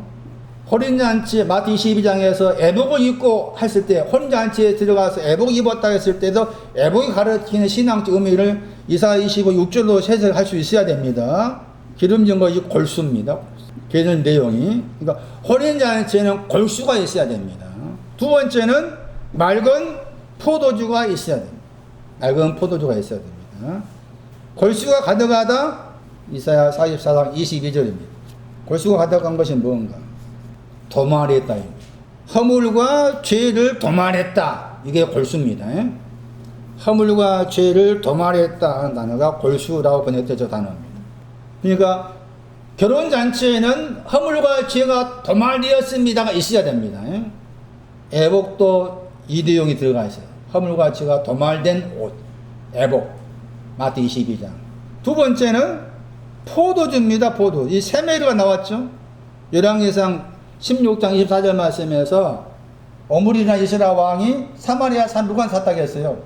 혼인잔치 마태 22장에서 애복을 입고 했을 때, 혼인잔치에 들어가서 애복 입었다 했을 때도 애복이 가르치는 신앙적 의미를 이사야 25, 6절로 해석할 수 있어야 됩니다. 기름진 것이 골수입니다. 걔는 내용이. 그러니까 혼인잔치에는 골수가 있어야 됩니다. 두 번째는 맑은 포도주가 있어야 됩니다. 맑은 포도주가 있어야 됩니다. 골수가 가득하다. 이사야 44장 22절입니다. 골수가 가득한 것이 뭔가? 도말했다. 허물과 죄를 도말했다. 이게 골수입니다. 허물과 죄를 도말했다 하는 단어가 골수라고 번역되죠 단어입니다. 그러니까 결혼잔치에는 허물과 죄가 도말되었습니다가 있어야 됩니다. 애복도 이 내용이 들어가 있어요. 허물과 죄가 도말된 옷, 애복. 마태 22장. 두 번째는 포도주입니다. 포도. 이 세메르가 나왔죠. 열왕기상 16장 24절 말씀에서 오므리나 이스라 왕이 사마리아 산 누가 샀다고 했어요.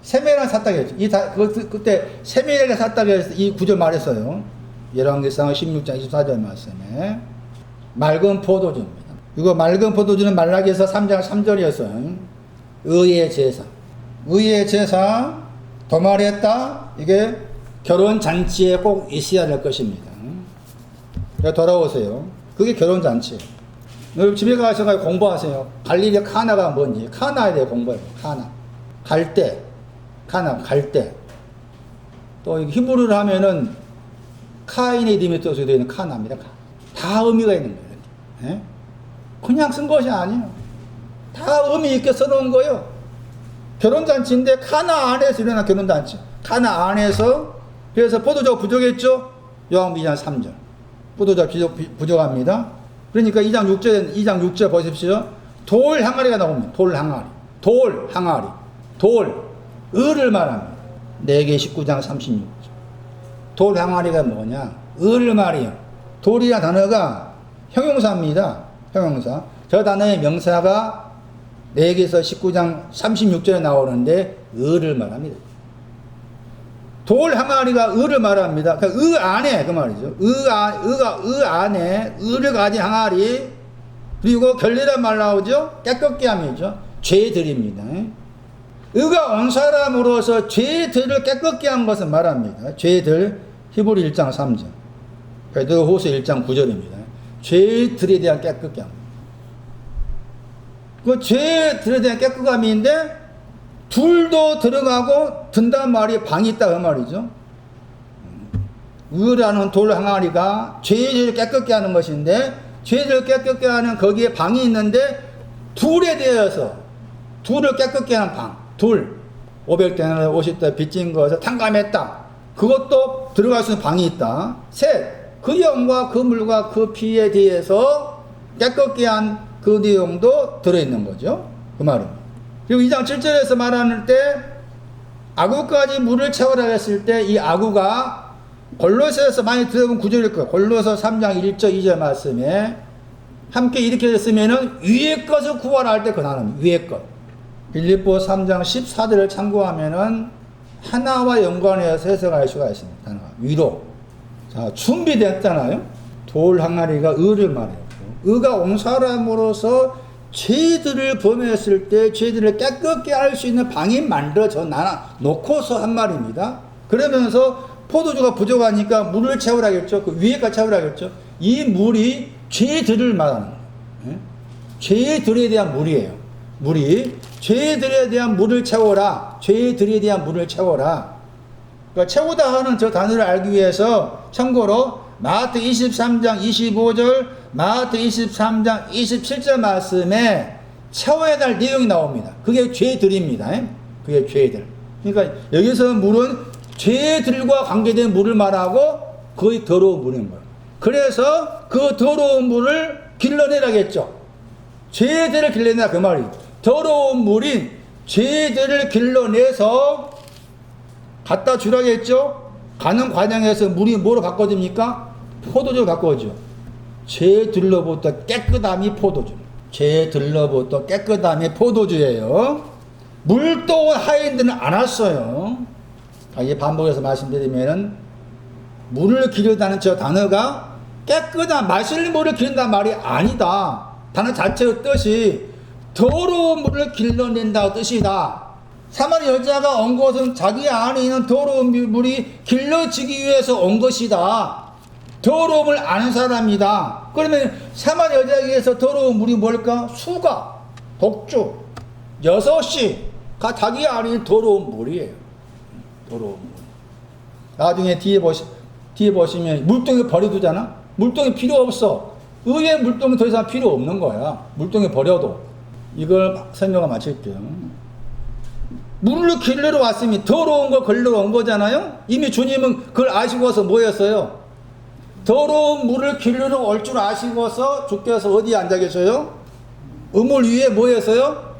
세메르가 샀다고 했죠. 그때 세메르가 샀다고 해서 이 구절 말했어요. 열왕기상 16장 24절 말씀에 맑은 포도주입니다. 이거 맑은 포도주는 말라기에서 3장 3절이었어요. 의의 제사. 의의 제사 도말했다. 이게 결혼잔치에 꼭 있어야 될 것입니다. 돌아오세요. 그게 결혼잔치. 집에 가셔서 공부하세요. 갈릴리 카나가 뭔지. 카나에 대해 공부해요. 카나. 갈대. 카나, 갈대. 또 히브리로 하면은 카인의 디미터스에 되는 카나입니다. 다 의미가 있는 거예요. 그냥 쓴 것이 아니에요. 다 의미 있게 써놓은 거예요. 결혼잔치인데 카나 안에서 일어난 결혼잔치. 카나 안에서. 그래서 포도주가 부족했죠. 요한복음 2장 3절. 포도주가 부족합니다. 그러니까 2장 6절 보십시오. 돌 항아리가 나옵니다. 돌 항아리. 을을 말합니다. 내게 19장 36절. 돌 항아리가 뭐냐? 을을 말이에요. 돌이라는 단어가 형용사입니다. 형용사. 저 단어의 명사가 내게서 19장 36절에 나오는데 을을 말합니다. 돌 항아리가 을을 말합니다. 그러니까 의 안에 그 말이죠. 의 안에 을을 가진 항아리. 그리고 결례란 말 나오죠. 깨끗게 함이죠. 죄들입니다. 의가 온 사람으로서 죄들을 깨끗게 한 것을 말합니다. 죄들 히브리 1장 3절. 베드로후서 1장 9절입니다. 죄들에 대한 깨끗게 함. 그 죄들에 대한 깨끗함인데 둘도 들어가고 든단 말이 방이 있다 그 말이죠. 의라는 돌 항아리가 죄를 깨끗게 하는 것인데 죄를 깨끗게 하는 거기에 방이 있는데 둘에 대해서 둘을 깨끗게 하는 방. 500대나 50대 빚진 것을 탕감했다. 그것도 들어갈 수 있는 방이 있다. 셋, 그 영과 그 물과 그 피에 대해서 깨끗게 한 그 내용도 들어있는 거죠. 그 말은. 그리고 2장 7절에서 말하는 때 아구까지 물을 채우라 했을 때 이 아구가 골로새에서 많이 들어본 구절일 거예요. 골로새 3장 1절 2절 말씀에 함께 이렇게 했으면은 위의 것을 구하라 할 때 그 단어입니다. 위의 것. 빌립보 3장 14절을 참고하면은 하나와 연관해서 해석할 수가 있습니다. 단어가 위로. 자, 준비됐잖아요. 돌 항아리가 의를 말해요. 의가 온 사람으로서 죄들을 범했을 때 죄들을 깨끗게 할 수 있는 방이 만들어져 놓고서 한 말입니다. 그러면서 포도주가 부족하니까 물을 채우라겠죠. 그 위에까지 채우라겠죠. 이 물이 죄들을 말하는 거예요. 죄들에 대한 물이에요. 물이 죄들에 대한 물을 채워라. 죄들에 대한 물을 채워라. 그러니까 최고다 하는 저 단어를 알기 위해서 참고로 마태 23장 25절, 마태 23장 27절 말씀에 채워야 될 내용이 나옵니다. 그게 죄들입니다. 그게 죄들. 그러니까 여기서 물은 죄들과 관계된 물을 말하고 거의 더러운 물인 거예요. 그래서 그 더러운 물을 길러내라겠죠. 죄들을 길러내라 그 말이에요. 더러운 물인 죄들을 길러내서 갖다 주라겠죠. 가는 과정에서 물이 뭐로 바꿔집니까? 포도주로 바꿔죠. 죄들로부터 깨끗함이 포도주. 죄들로부터 깨끗함이 포도주예요. 물도 하인들은 안 왔어요. 이게 반복해서 말씀드리면은 물을 기르다는 저 단어가 깨끗한 마실 물을 기른다는 말이 아니다. 단어 자체의 뜻이 더러운 물을 길러낸다는 뜻이다. 사마리 여자가 온 것은 자기 안에 있는 더러운 물이 길러지기 위해서 온 것이다. 더러움을 아는 사람이다. 그러면 사마리 여자에게서 더러운 물이 뭘까? 수가, 독주, 6가 자기 안에 있는 더러운 물이에요. 더러운 물. 나중에 뒤에 보시면 물동에 버려두잖아? 물동이 필요 없어. 의의 물동은 더 이상 필요 없는 거야. 물동에 버려도. 이걸 설명을 마칠게요. 물을 길러러 왔으면 더러운 걸 걸러 온 거잖아요? 이미 주님은 그걸 아시고서 뭐였어요? 더러운 물을 길러러 올 줄 아시고서 주께서 어디에 앉아 계셔요? 우물 위에 뭐였어요?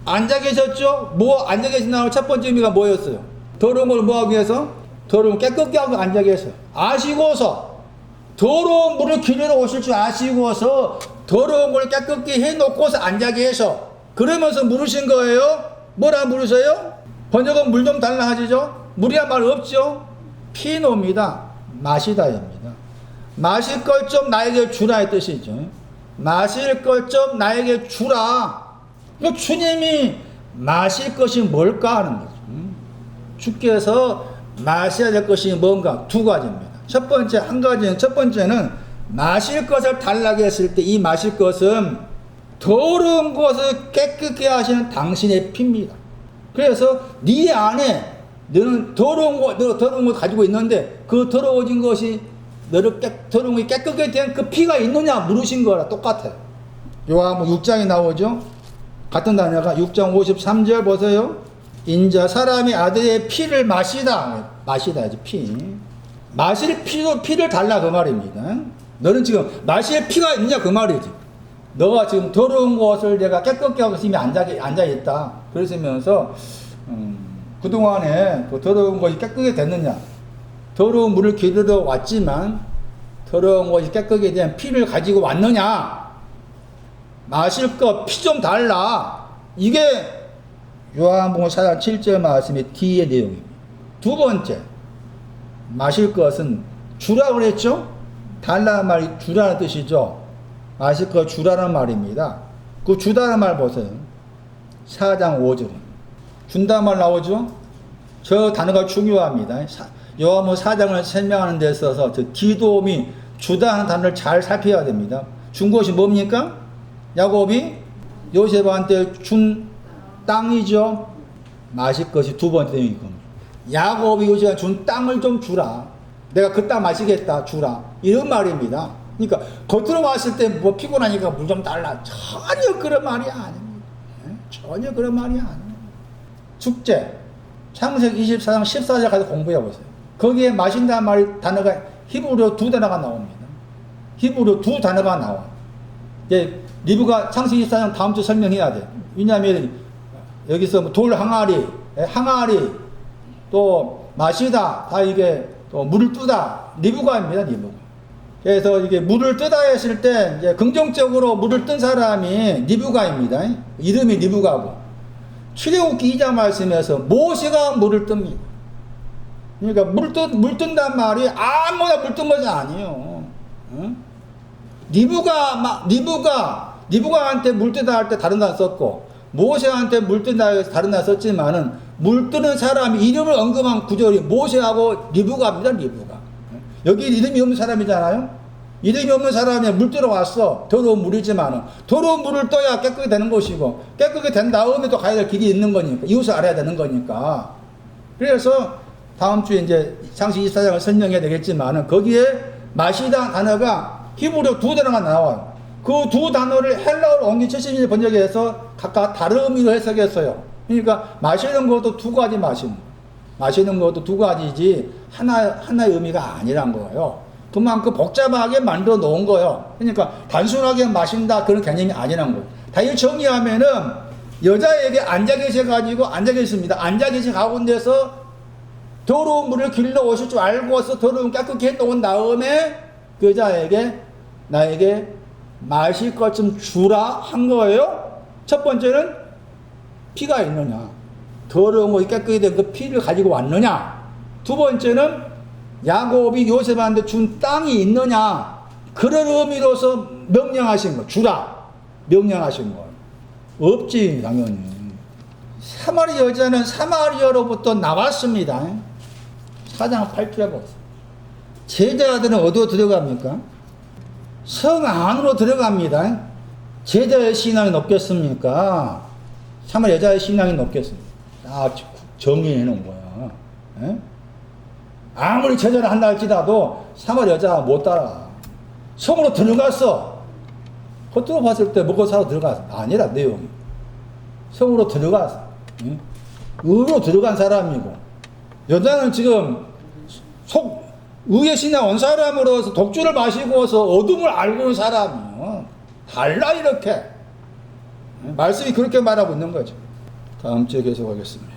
앉아 계셨죠? 앉아 계신다는 첫 번째 의미가 뭐였어요? 더러운 걸 뭐 하기 위해서? 더러운 걸 깨끗게 하고 앉아 계세요. 아시고서 더러운 물을 길러러 오실 줄 아시고서 더러운 걸 깨끗게 해놓고서 앉아 계셔. 그러면서 물으신 거예요? 뭐라 물으세요? 번역은 물 좀 달라 하시죠? 물이야 말 없죠? 피노입니다. 마시다입니다. 마실 걸 좀 나에게 주라의 뜻이죠. 마실 걸 좀 나에게 주라. 주님이 마실 것이 뭘까 하는 거죠. 주께서 마셔야 될 것이 뭔가 두 가지입니다. 첫 번째는 마실 것을 달라고 했을 때 이 마실 것은 더러운 것을 깨끗게 하시는 당신의 피입니다. 그래서 네 안에 너는 더러운 걸 가지고 있는데 그 더러워진 것이 더러운 것이 깨끗게 된 그 피가 있느냐 물으신 거라 똑같아요. 요한복음 6장에 나오죠. 같은 단어가 6장 53절 보세요. 인자 사람이 아들의 피를 마시다지 피. 마실 피를 달라 그 말입니다. 너는 지금 마실 피가 있느냐 그 말이지. 너가 지금 더러운 것을 내가 깨끗게 하고 있으면 앉아있다. 그러시면서 그동안에 그 더러운 것이 깨끗게 됐느냐. 더러운 물을 기르러 왔지만 더러운 것이 깨끗게 된 피를 가지고 왔느냐. 마실 것 피 좀 달라. 이게 요한복음 4장 7절 말씀의 뒤의 내용입니다. 두 번째, 마실 것은 주라고 그랬죠? 달라는 말이 주라는 뜻이죠. 마실 것 주라는 말입니다. 그 주다는 말 보세요. 4장 5절에 준다는 말 나오죠? 저 단어가 중요합니다. 요한복음 4장을 설명하는 데 있어서 저 디돔이 주다는 단어를 잘 살펴야 됩니다. 준 것이 뭡니까? 야곱이 요셉한테 준 땅이죠. 마실 것이 두 번째 내용이 겁니다. 야곱이 요셉한테 준 땅을 좀 주라. 내가 그 땅 마시겠다 주라. 이런 말입니다. 그러니까 겉으로 봤을 때 뭐 피곤하니까 물 좀 달라. 전혀 그런 말이 아닙니다. 전혀 그런 말이 아닙니다. 축제 창세기 24장 14절 가서 공부해 보세요. 거기에 마신다는 말이 단어가 히브리어 두 단어가 나옵니다. 히브리어 두 단어가 나와. 이제 리브가 창세기 24장 다음 주 설명해야 돼. 왜냐하면 여기서 뭐 돌 항아리, 또 마시다, 다 이게 또 물을 뜨다, 리브가입니다, 리브가. 그래서 이게 물을 뜨다 했을 때 이제 긍정적으로 물을 뜬 사람이 리브가입니다. 이름이 리브가고. 출애굽기 2장 말씀에서 모세가 물을 뜹니다. 그러니까 물 뜬단 말이 아무나 물 뜬 것이 아니에요. 응? 리브가한테 물 뜨다 할 때 다른 단어 썼고, 모세한테 물 뜬다 해서 다른 단어 썼지만은, 물 뜨는 사람이 이름을 언급한 구절이 모세하고 리브가입니다, 리브가. 여기 이름이 없는 사람이잖아요? 이름이 없는 사람이 물 뜨러 왔어. 더러운 물이지만은. 더러운 물을 떠야 깨끗게 되는 것이고, 깨끗게 된 다음에 또 가야 될 길이 있는 거니까, 이웃을 알아야 되는 거니까. 그래서 다음 주에 이제 창세기 24장을 설명해야 되겠지만은 거기에 마시다 단어가 히브리어 두 단어가 나와요. 그 두 단어를 헬라어로 옮긴 70년 번역해서 각각 다른 의미로 해석했어요. 그러니까 마시는 것도 두 가지 마시는 것도 두 가지지 하나의 의미가 아니란 거예요. 그만큼 복잡하게 만들어 놓은 거예요. 그러니까 단순하게 마신다 그런 개념이 아니란 거예요. 다시 정리하면은 여자에게 앉아 계십니다. 앉아 계신 가운데서 더러운 물을 길러 오실 줄 알고서 더러운 깨끗게 해놓은 다음에 그 여자에게 나에게 마실 것 좀 주라 한 거예요. 첫 번째는 피가 있느냐, 더러운 거 깨끗이 된 그 피를 가지고 왔느냐. 두 번째는 야곱이 요셉한테 준 땅이 있느냐. 그런 의미로서 명령하신 거, 주라 명령하신 거 없지 당연히. 사마리 여자는 사마리아로부터 나왔습니다. 4장 8절에 보세요. 제자들은 어디로 들어갑니까? 성 안으로 들어갑니다. 제자의 신앙이 높겠습니까? 사마리 여자의 신앙이 높겠습니까? 다 정리해 놓은 거야. 에? 아무리 제자를 한다 할지라도 사마리 여자가 못 따라가. 성으로 들어갔어. 겉으로 봤을 때 먹고 사러 들어갔어. 아니라 내용이. 성으로 들어갔어. 응? 의로 들어간 사람이고, 여자는 지금 의의 신앙 온 사람으로서 독주를 마시고서 어둠을 알고 있는 사람이요. 달라 이렇게. 말씀이 그렇게 말하고 있는 거죠. 다음 주에 계속하겠습니다.